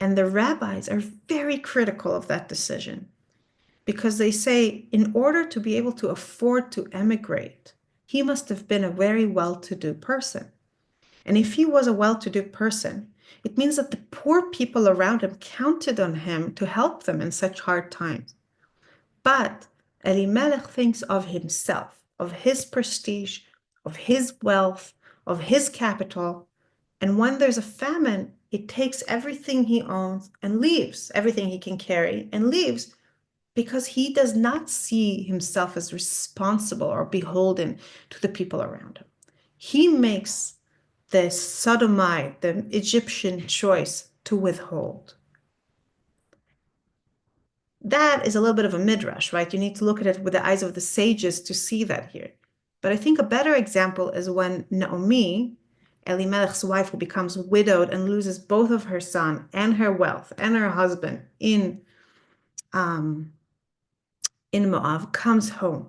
Speaker 2: And the rabbis are very critical of that decision because they say in order to be able to afford to emigrate, he must have been a very well-to-do person. And if he was a well-to-do person, it means that the poor people around him counted on him to help them in such hard times. But Elimelech thinks of himself, of his prestige, of his wealth, of his capital. And when there's a famine, it takes everything he owns and leaves, everything he can carry and leaves, because he does not see himself as responsible or beholden to the people around him. He makes the Sodomite, the Egyptian choice to withhold. That is a little bit of a midrash, right? You need to look at it with the eyes of the sages to see that here. But I think a better example is when Naomi, Elimelech's wife, who becomes widowed and loses both of her son and her wealth and her husband in Moab, comes home.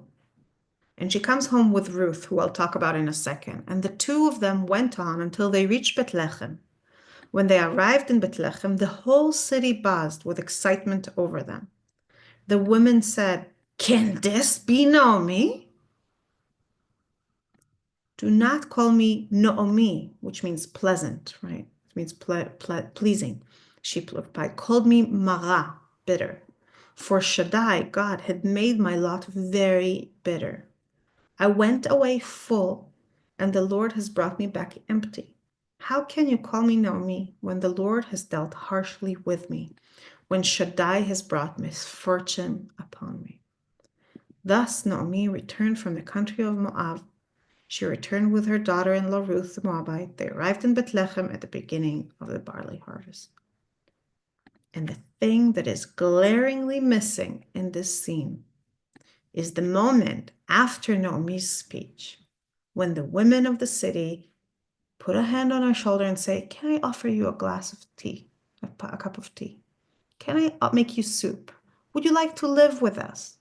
Speaker 2: And she comes home with Ruth, who I'll talk about in a second. And the two of them went on until they reached Bethlehem. When they arrived in Bethlehem, the whole city buzzed with excitement over them. The women said, "Can this be Naomi?" Do not call me Naomi, which means pleasant, right? It means pleasing. She replied, called me Mara, bitter. For Shaddai, God, had made my lot very bitter. I went away full, and the Lord has brought me back empty. How can you call me Naomi when the Lord has dealt harshly with me, when Shaddai has brought misfortune upon me? Thus Naomi returned from the country of Moab. She returned with her daughter-in-law Ruth the Moabite. They arrived in Bethlehem at the beginning of the barley harvest. And the thing that is glaringly missing in this scene is the moment after Naomi's speech, when the women of the city put a hand on her shoulder and say, "Can I offer you a glass of tea, a cup of tea? Can I make you soup? Would you like to live with us?"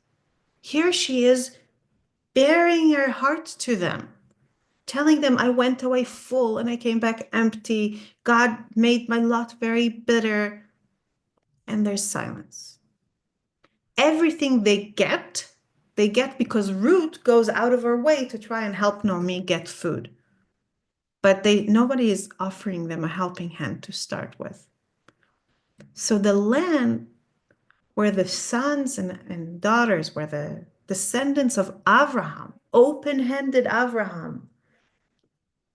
Speaker 2: Here she is baring her heart to them, telling them, "I went away full and I came back empty. God made my lot very bitter." And there's silence. Everything they get because Ruth goes out of her way to try and help Naomi get food. But nobody is offering them a helping hand to start with. So the land where the sons and daughters, where the descendants of Abraham, open-handed Abraham,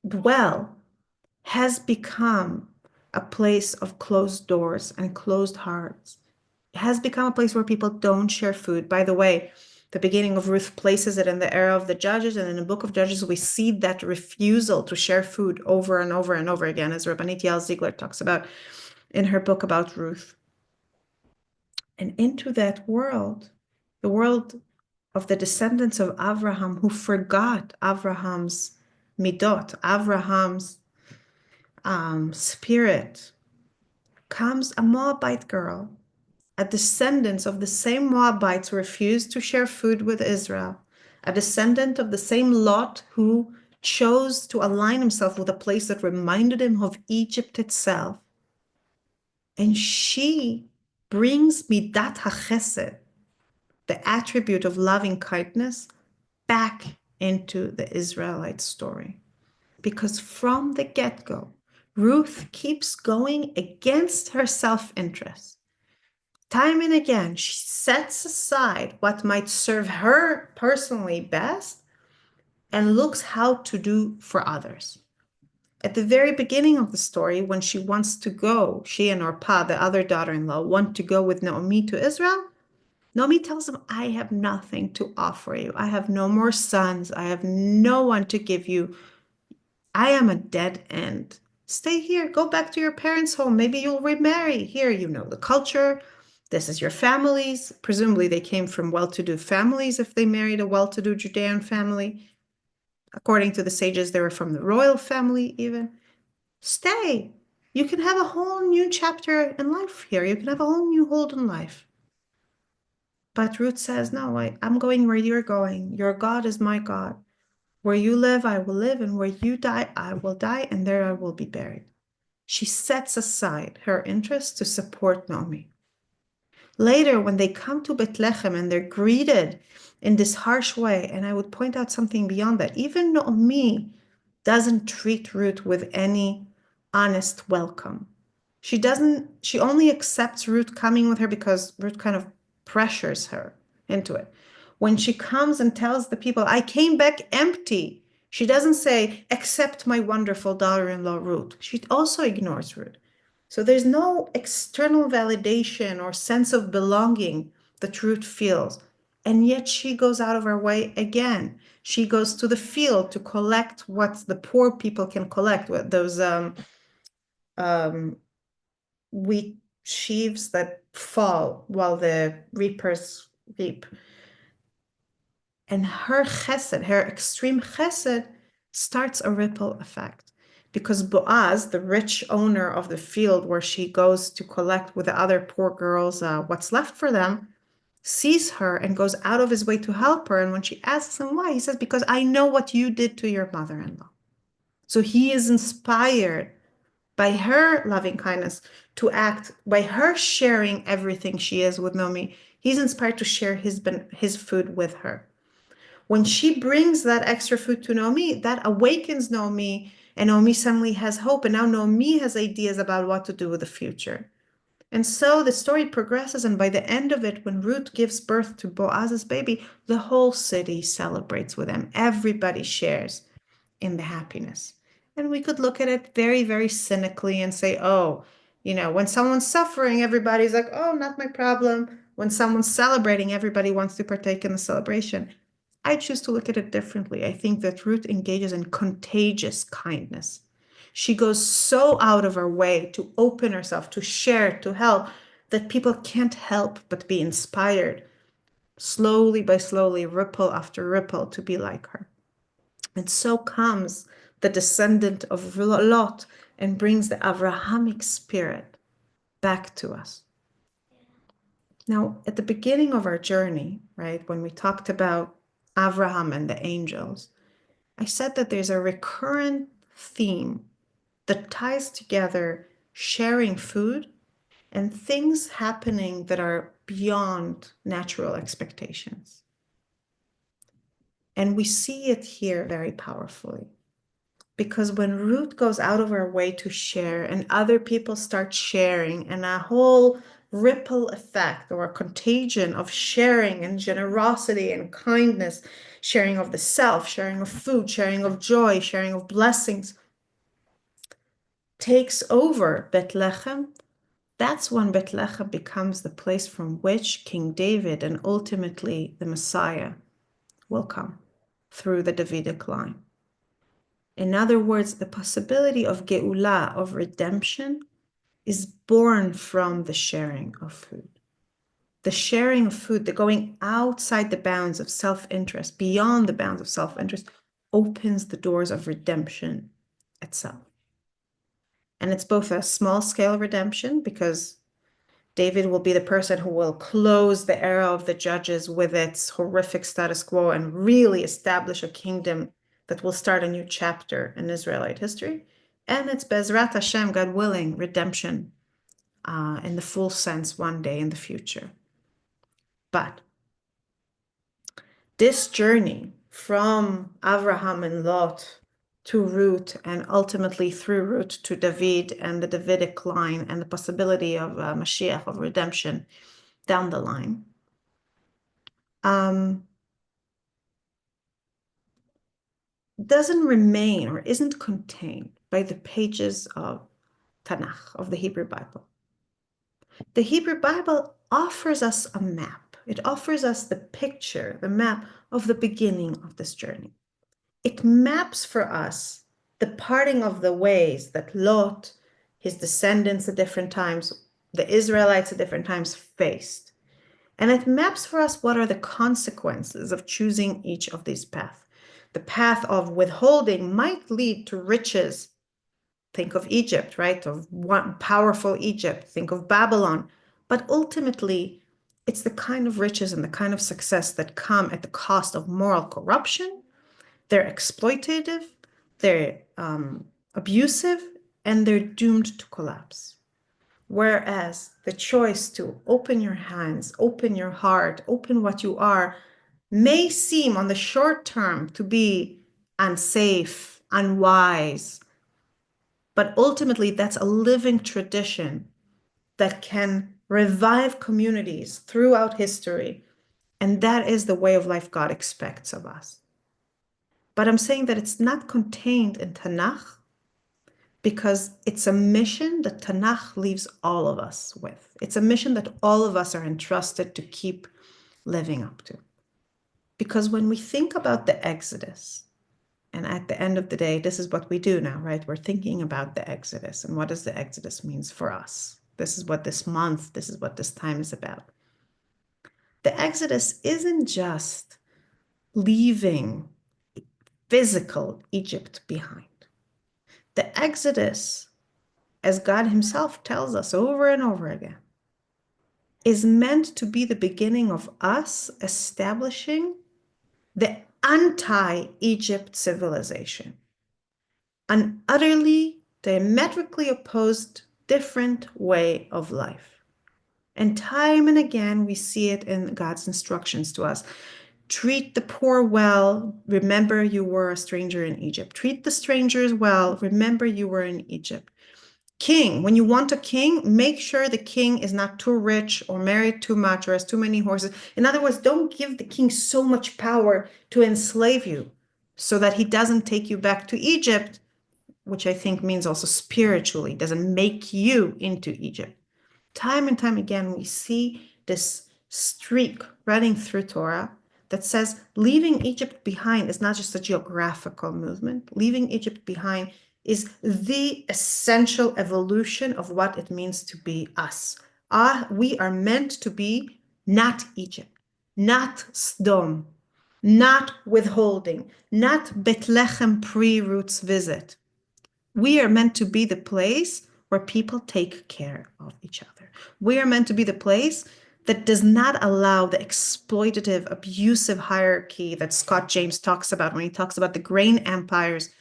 Speaker 2: dwell, has become a place of closed doors and closed hearts. It has become a place where people don't share food. By the way, the beginning of Ruth places it in the era of the Judges, and in the book of Judges, we see that refusal to share food over and over and over again, as Rabbanit Yael Ziegler talks about in her book about Ruth. And into that world, the world of the descendants of Abraham, who forgot Abraham's midot, Abraham's spirit, comes a Moabite girl, a descendant of the same Moabites who refused to share food with Israel, a descendant of the same Lot who chose to align himself with a place that reminded him of Egypt itself. And she brings midat hachesed, the attribute of loving kindness, back into the Israelite story. Because from the get-go, Ruth keeps going against her self-interest. Time and again, she sets aside what might serve her personally best and looks how to do for others. At the very beginning of the story, when she wants to go, she and Orpah, the other daughter-in-law, want to go with Naomi to Israel, Naomi tells them, "I have nothing to offer you. I have no more sons. I have no one to give you. I am a dead end. Stay here. Go back to your parents' home. Maybe you'll remarry. Here, you know the culture. This is your families." Presumably, they came from well-to-do families if they married a well-to-do Judean family. According to the sages, they were from the royal family even. Stay. You can have a whole new chapter in life here. You can have a whole new hold in life. But Ruth says, no, I'm going where you're going. Your God is my God. Where you live, I will live, and where you die, I will die, and there I will be buried. She sets aside her interests to support Naomi. Later, when they come to Bethlehem and they're greeted in this harsh way, and I would point out something beyond that, even Naomi doesn't treat Ruth with any honest welcome. She only accepts Ruth coming with her because Ruth kind of pressures her into it. When she comes and tells the people, I came back empty, she doesn't say, accept my wonderful daughter-in-law Ruth. She also ignores Ruth. So there's no external validation or sense of belonging that Ruth feels. And yet she goes out of her way again. She goes to the field to collect what the poor people can collect, with those wheat sheaves that fall while the reapers reap. And her chesed, her extreme chesed, starts a ripple effect. Because Boaz, the rich owner of the field where she goes to collect with the other poor girls what's left for them, sees her and goes out of his way to help her. And when she asks him why, he says, because I know what you did to your mother-in-law. So he is inspired by her loving kindness to act, by her sharing everything she is with Naomi. He's inspired to share his food with her. When she brings that extra food to Naomi, that awakens Naomi, and Naomi suddenly has hope. And now Naomi has ideas about what to do with the future. And so the story progresses. And by the end of it, when Ruth gives birth to Boaz's baby, the whole city celebrates with them. Everybody shares in the happiness. And we could look at it very, very cynically and say, oh, when someone's suffering, everybody's like, oh, not my problem. When someone's celebrating, everybody wants to partake in the celebration. I choose to look at it differently. I think that Ruth engages in contagious kindness. She goes so out of her way to open herself, to share, to help, that people can't help but be inspired, slowly by slowly, ripple after ripple, to be like her. And so comes the descendant of Lot and brings the Avrahamic spirit back to us. Now, at the beginning of our journey, right, when we talked about Avraham and the angels, I said that there's a recurrent theme that ties together sharing food and things happening that are beyond natural expectations. And we see it here very powerfully. Because when Ruth goes out of her way to share and other people start sharing, and a whole ripple effect or a contagion of sharing and generosity and kindness, sharing of the self, sharing of food, sharing of joy, sharing of blessings, takes over Bethlehem, that's when Bethlehem becomes the place from which King David and ultimately the Messiah will come through the Davidic line. In other words, the possibility of Geulah, of redemption, is born from the sharing of food. The sharing of food, the going outside the bounds of self-interest, beyond the bounds of self-interest, opens the doors of redemption itself. And it's both a small-scale redemption, because David will be the person who will close the era of the judges with its horrific status quo and really establish a kingdom that will start a new chapter in Israelite history. And it's Bezrat Hashem, God willing, redemption in the full sense one day in the future. But this journey from Avraham and Lot to Ruth, and ultimately through Ruth to David and the Davidic line, and the possibility of Mashiach, of redemption down the line, doesn't remain or isn't contained by the pages of Tanakh, of the Hebrew Bible. The Hebrew Bible offers us a map. It offers us the picture, the map of the beginning of this journey. It maps for us the parting of the ways that Lot, his descendants at different times, the Israelites at different times faced. And it maps for us what are the consequences of choosing each of these paths. The path of withholding might lead to riches think of Egypt, right? Of one powerful Egypt, think of Babylon. But ultimately, it's the kind of riches and the kind of success that come at the cost of moral corruption. They're exploitative, they're abusive, and they're doomed to collapse. Whereas the choice to open your hands, open your heart, open what you are, may seem on the short term to be unsafe, unwise, but ultimately that's a living tradition that can revive communities throughout history. And that is the way of life God expects of us. But I'm saying that it's not contained in Tanakh because it's a mission that Tanakh leaves all of us with. It's a mission that all of us are entrusted to keep living up to. Because when we think about the Exodus, and at the end of the day, this is what we do now, right? We're thinking about the Exodus and what does the Exodus means for us? This is what this month, this is what this time is about. The Exodus isn't just leaving physical Egypt behind. The Exodus, as God Himself tells us over and over again, is meant to be the beginning of us establishing the anti-Egypt civilization, an utterly diametrically opposed, different way of life. And time and again, we see it in God's instructions to us. Treat the poor well. Remember you were a stranger in Egypt. Treat the strangers well. Remember you were in Egypt. King, when you want a king, make sure the king is not too rich or married too much or has too many horses. In other words, don't give the king so much power to enslave you so that he doesn't take you back to Egypt, which I think means also spiritually, doesn't make you into Egypt. Time and time again, we see this streak running through Torah that says leaving Egypt behind is not just a geographical movement. Leaving Egypt behind is the essential evolution of what it means to be us. We are meant to be not Egypt, not Sdom, not withholding, not Bethlehem pre-roots visit. We are meant to be the place where people take care of each other. We are meant to be the place that does not allow the exploitative, abusive hierarchy that Scott James talks about when he talks about the grain empires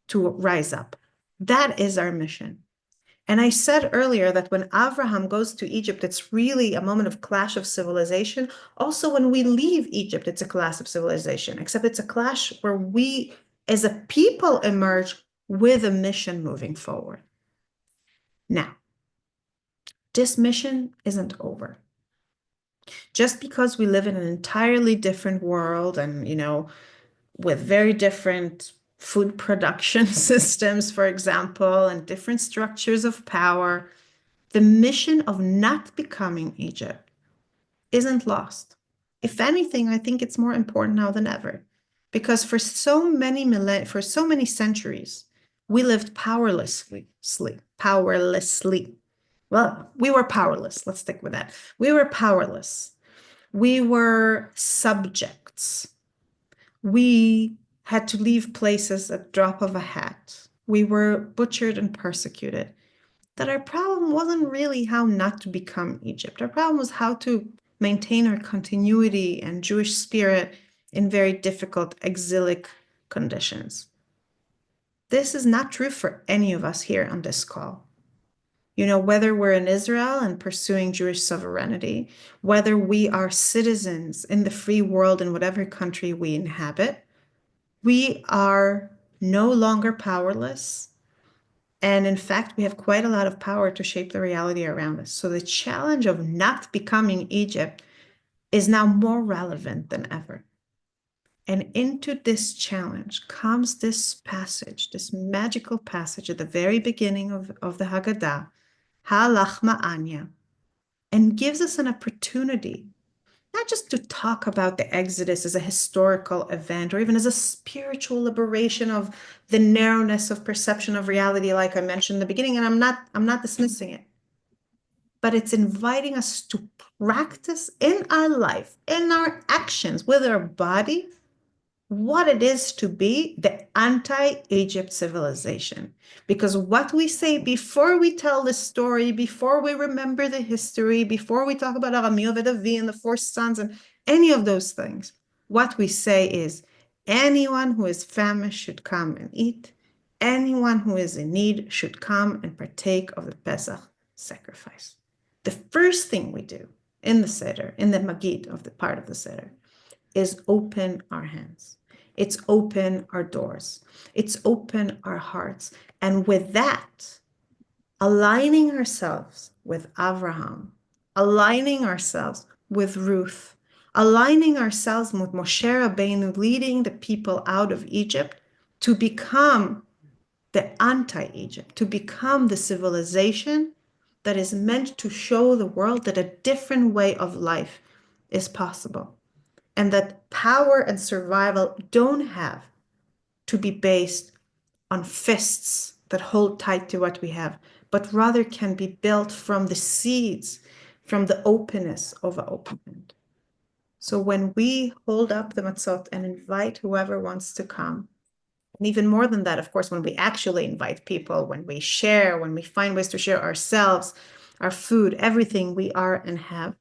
Speaker 2: to rise up. That is our mission. And I said earlier that when Abraham goes to Egypt, it's really a moment of clash of civilization. Also, when we leave Egypt, it's a clash of civilization, except it's a clash where we as a people emerge with a mission moving forward. Now, this mission isn't over. Just because we live in an entirely different world and, with very different food production systems, for example, and different structures of power, the mission of not becoming Egypt isn't lost. If anything, I think it's more important now than ever, because for so many centuries, we lived powerlessly. Well, we were powerless. Let's stick with that. We were powerless. We were subjects. We had to leave places at the drop of a hat. We were butchered and persecuted. That our problem wasn't really how not to become Egypt. Our problem was how to maintain our continuity and Jewish spirit in very difficult exilic conditions. This is not true for any of us here on this call. Whether we're in Israel and pursuing Jewish sovereignty, whether we are citizens in the free world in whatever country we inhabit, we are no longer powerless. And in fact, we have quite a lot of power to shape the reality around us. So the challenge of not becoming Egypt is now more relevant than ever. And into this challenge comes this passage, this magical passage at the very beginning of the Haggadah, Lachma, Anya, and gives us an opportunity not just to talk about the Exodus as a historical event or even as a spiritual liberation of the narrowness of perception of reality, like I mentioned in the beginning, and I'm not dismissing it, but it's inviting us to practice in our life, in our actions, with our body, what it is to be the anti-Egypt civilization. Because what we say before we tell the story, before we remember the history, before we talk about Aramil Vedavi and the four sons and any of those things, what we say is anyone who is famished should come and eat. Anyone who is in need should come and partake of the Pesach sacrifice. The first thing we do in the Seder, in the Magid of the part of the Seder, is open our hands. It's open our doors. It's open our hearts. And with that, aligning ourselves with Abraham, aligning ourselves with Ruth, aligning ourselves with Moshe Rabbeinu, leading the people out of Egypt to become the anti-Egypt, to become the civilization that is meant to show the world that a different way of life is possible, and that power and survival don't have to be based on fists that hold tight to what we have, but rather can be built from the seeds, from the openness of an open hand. So when we hold up the matzot and invite whoever wants to come, and even more than that, of course, when we actually invite people, when we share, when we find ways to share ourselves, our food, everything we are and have,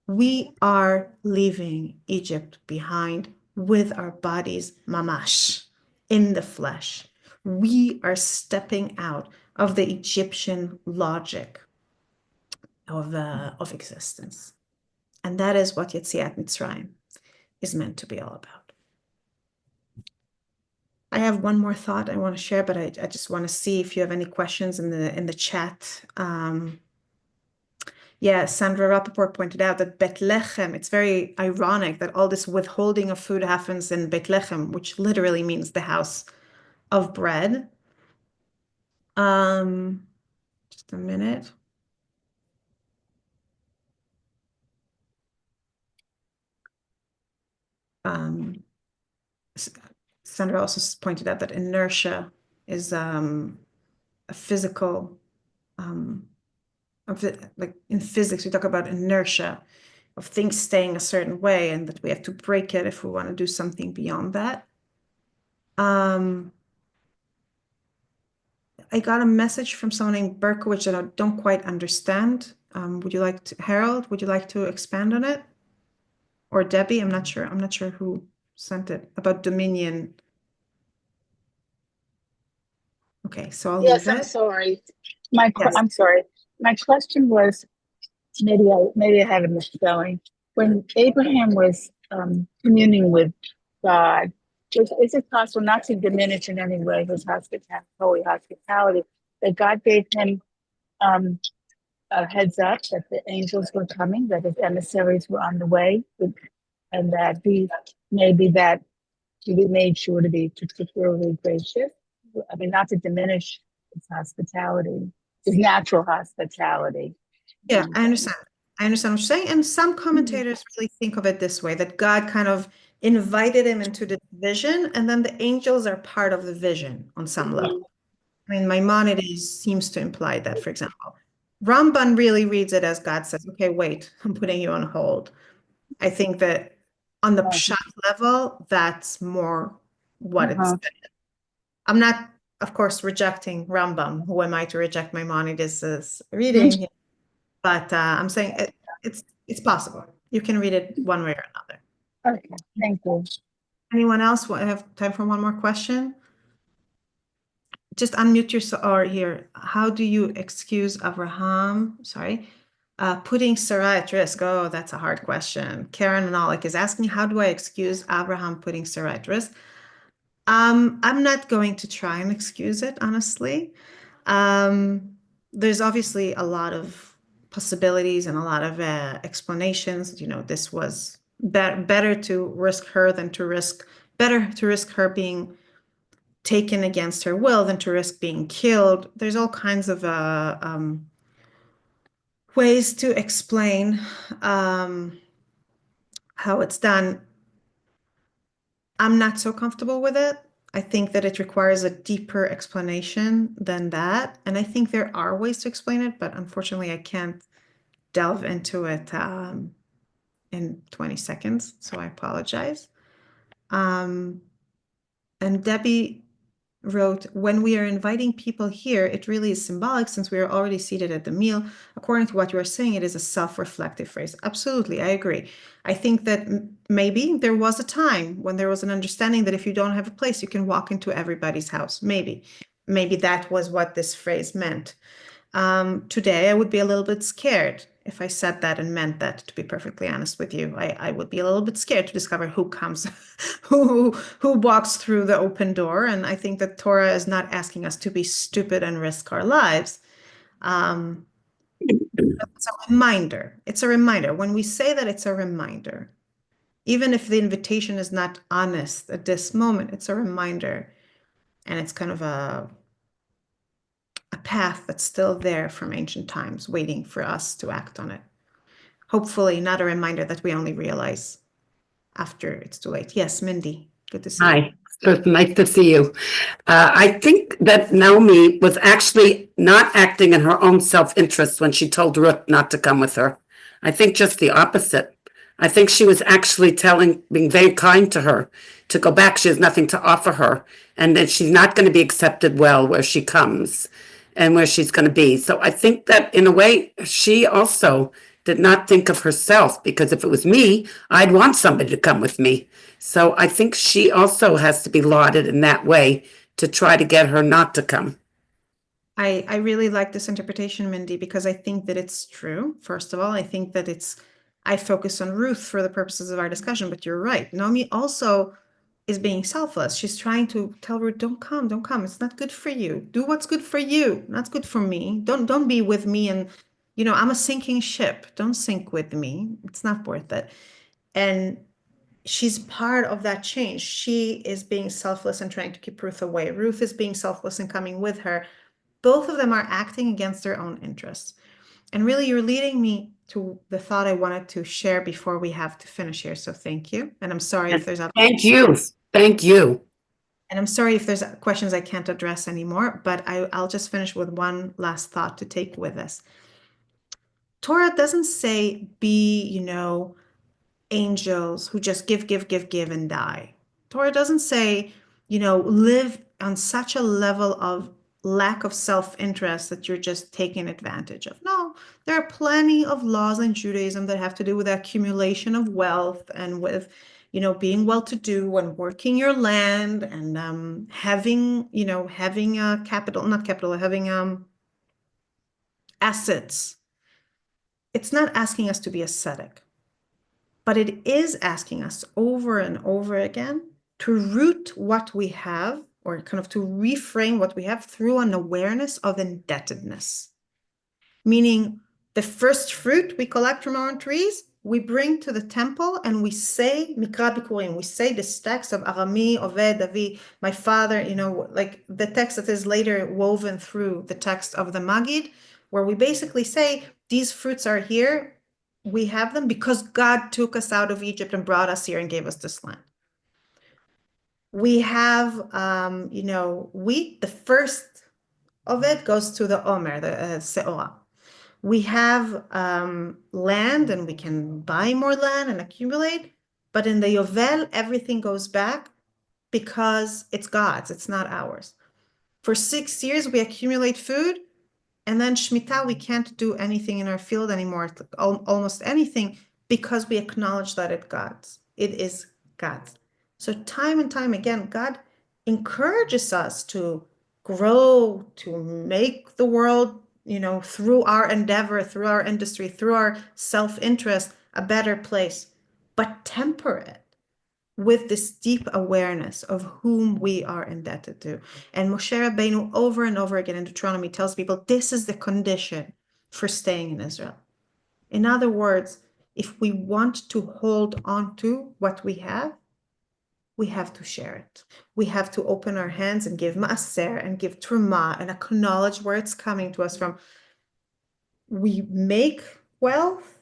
Speaker 2: we are leaving Egypt behind with our bodies, mamash, in the flesh. We are stepping out of the Egyptian logic of existence. And that is what Yetziat Mitzrayim is meant to be all about. I have one more thought I want to share, but I just want to see if you have any questions in the chat. Yeah, Sandra Rappaport pointed out that Bethlehem, it's very ironic that all this withholding of food happens in Bethlehem, which literally means the house of bread. Just a minute. Sandra also pointed out that inertia is a physical, like in physics, we talk about inertia of things staying a certain way and that we have to break it if we want to do something beyond that. I got a message from someone named Berkowitz that I don't quite understand. Would you like to, Harold, would you like to expand on it? Or Debbie, I'm not sure. I'm not sure who sent it about Dominion. Okay, so I'll
Speaker 3: Yes,
Speaker 2: leave
Speaker 3: I'm
Speaker 2: it.
Speaker 3: sorry.
Speaker 2: Yes.
Speaker 3: I'm sorry. My question was, maybe I had a misspelling. When Abraham was communing with God, is it possible not to diminish in any way his holy hospitality, that God gave him a heads up that the angels were coming, that his emissaries were on the way, and that he made sure to be particularly gracious? I mean, not to diminish his hospitality, his natural hospitality.
Speaker 2: Yeah, I understand. I understand what you're saying. And some commentators really think of it this way, that God kind of invited him into the vision, and then the angels are part of the vision on some level. I mean, Maimonides seems to imply that, for example. Ramban really reads it as God says, okay, wait, I'm putting you on hold. I think that on the pshat level, that's more what it's. I'm not, of course, rejecting Rambam. Who am I to reject Maimonides' reading? But I'm saying it's possible. You can read it one way or another.
Speaker 3: Okay, thank you.
Speaker 2: Anyone else have time for one more question? Just unmute yourself or here. How do you excuse Abraham? Sorry. Putting Sarah at risk. Oh, that's a hard question. Karen Manolik is asking, how do I excuse Abraham putting Sarah at risk? I'm not going to try and excuse it, honestly. There's obviously a lot of possibilities and a lot of explanations. You know, this was better to risk her than to risk, better to risk her being taken against her will than to risk being killed. There's all kinds of ways to explain how it's done. I'm not so comfortable with it. I think that it requires a deeper explanation than that. And I think there are ways to explain it, but unfortunately, I can't delve into it in 20 seconds. So I apologize. And Debbie wrote, when we are inviting people here, it really is symbolic since we are already seated at the meal. According to what you are saying, it is a self-reflective phrase. Absolutely, I agree. I think that maybe there was a time when there was an understanding that if you don't have a place, you can walk into everybody's house. Maybe that was what this phrase meant. Today, I would be a little bit scared if I said that and meant that, to be perfectly honest with you. I would be a little bit scared to discover who comes, who walks through the open door. And I think that Torah is not asking us to be stupid and risk our lives. It's a reminder. It's a reminder. When we say that, it's a reminder. Even if the invitation is not honest at this moment, it's a reminder. And it's kind of a path that's still there from ancient times, waiting for us to act on it. Hopefully not a reminder that we only realize after it's too late. Yes, Mindy, good to see you.
Speaker 4: Hi, it's nice to see you. I think that Naomi was actually not acting in her own self-interest when she told Ruth not to come with her. I think just the opposite. I think she was actually being very kind to her to go back. She has nothing to offer her, and that she's not going to be accepted well where she comes and where she's going to be. So I think that in a way, she also did not think of herself, because if it was me, I'd want somebody to come with me. So I think she also has to be lauded in that way to try to get her not to come.
Speaker 2: I really like this interpretation, Mindy, because I think that it's true. First of all, I think that I focus on Ruth for the purposes of our discussion, but you're right. Naomi also is being selfless. She's trying to tell Ruth, don't come. It's not good for you. Do what's good for you. Not good for me. Don't be with me. And, I'm a sinking ship. Don't sink with me. It's not worth it. And she's part of that change. She is being selfless and trying to keep Ruth away. Ruth is being selfless and coming with her. Both of them are acting against their own interests. And really, you're leading me to the thought I wanted to share before we have to finish here. So thank you. And I'm sorry if there's
Speaker 4: Thank you. Thank you.
Speaker 2: And I'm sorry if there's questions I can't address anymore, but I'll just finish with one last thought to take with us. Torah doesn't say be, angels who just give and die. Torah doesn't say, live on such a level of lack of self-interest that you're just taking advantage of. No, there are plenty of laws in Judaism that have to do with the accumulation of wealth and with, being well-to-do and working your land and having assets. It's not asking us to be ascetic. But it is asking us over and over again to root what we have, or kind of to reframe what we have through an awareness of indebtedness. Meaning the first fruit we collect from our own trees, we bring to the temple and we say Mikra Bikurim. We say this text of Arami, Oved, Avi, my father, like the text that is later woven through the text of the Magid, where we basically say these fruits are here. We have them because God took us out of Egypt and brought us here and gave us this land. We have, wheat, the first of it goes to the Omer, the Seorah. We have land and we can buy more land and accumulate, but in the Yovel, everything goes back because it's God's, it's not ours. For 6 years, we accumulate food, and then Shemitah, we can't do anything in our field anymore, almost anything, because we acknowledge that it's God's. It is God's. So time and time again, God encourages us to grow, to make the world, through our endeavor, through our industry, through our self-interest, a better place, but temper it with this deep awareness of whom we are indebted to. And Moshe Rabbeinu over and over again in Deuteronomy tells people this is the condition for staying in Israel. In other words, if we want to hold on to what we have to share it. We have to open our hands and give maaser and give truma and acknowledge where it's coming to us from. We make wealth,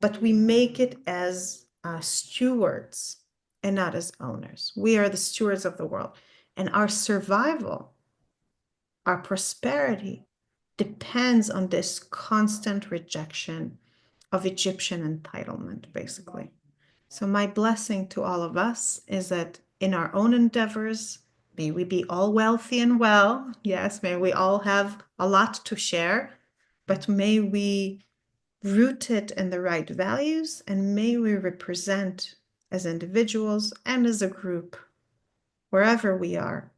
Speaker 2: but we make it as stewards and not as owners. We are the stewards of the world. And our survival, our prosperity depends on this constant rejection of Egyptian entitlement, basically. So my blessing to all of us is that in our own endeavors, may we be all wealthy and well. Yes, may we all have a lot to share, but may we root it in the right values, and may we represent as individuals and as a group, wherever we are,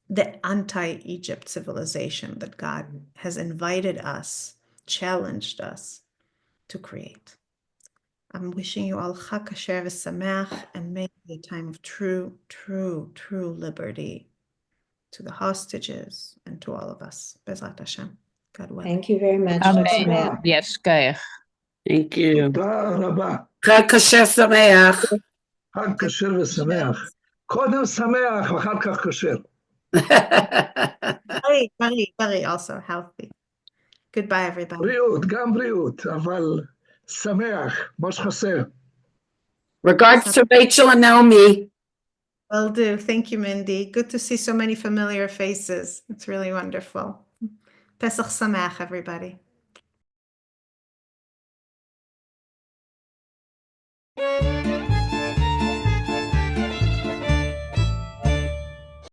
Speaker 2: the anti-Egypt civilization that God has invited us, challenged us to create. I'm wishing you all Chag Kasher v'Sameach, and may it be a time of true liberty to the hostages and to all of us. Bezrat Hashem. God willing.
Speaker 5: Thank you very much.
Speaker 3: Amen.
Speaker 5: Samantha.
Speaker 6: Yes, Gaia.
Speaker 4: Thank you.
Speaker 7: תודה רבה.
Speaker 4: חג כשר שמח.
Speaker 7: חג כשר ושמח. קודם שמח ואחר כך כשר.
Speaker 2: Bari also healthy. Goodbye, everybody.
Speaker 7: בריאות, גם בריאות, אבל שמח, מה שחסר.
Speaker 4: Regards to Rachel and Naomi.
Speaker 2: Will do. Thank you, Mindy. Good to see so many familiar faces. It's really wonderful. Pesach Sameach, everybody.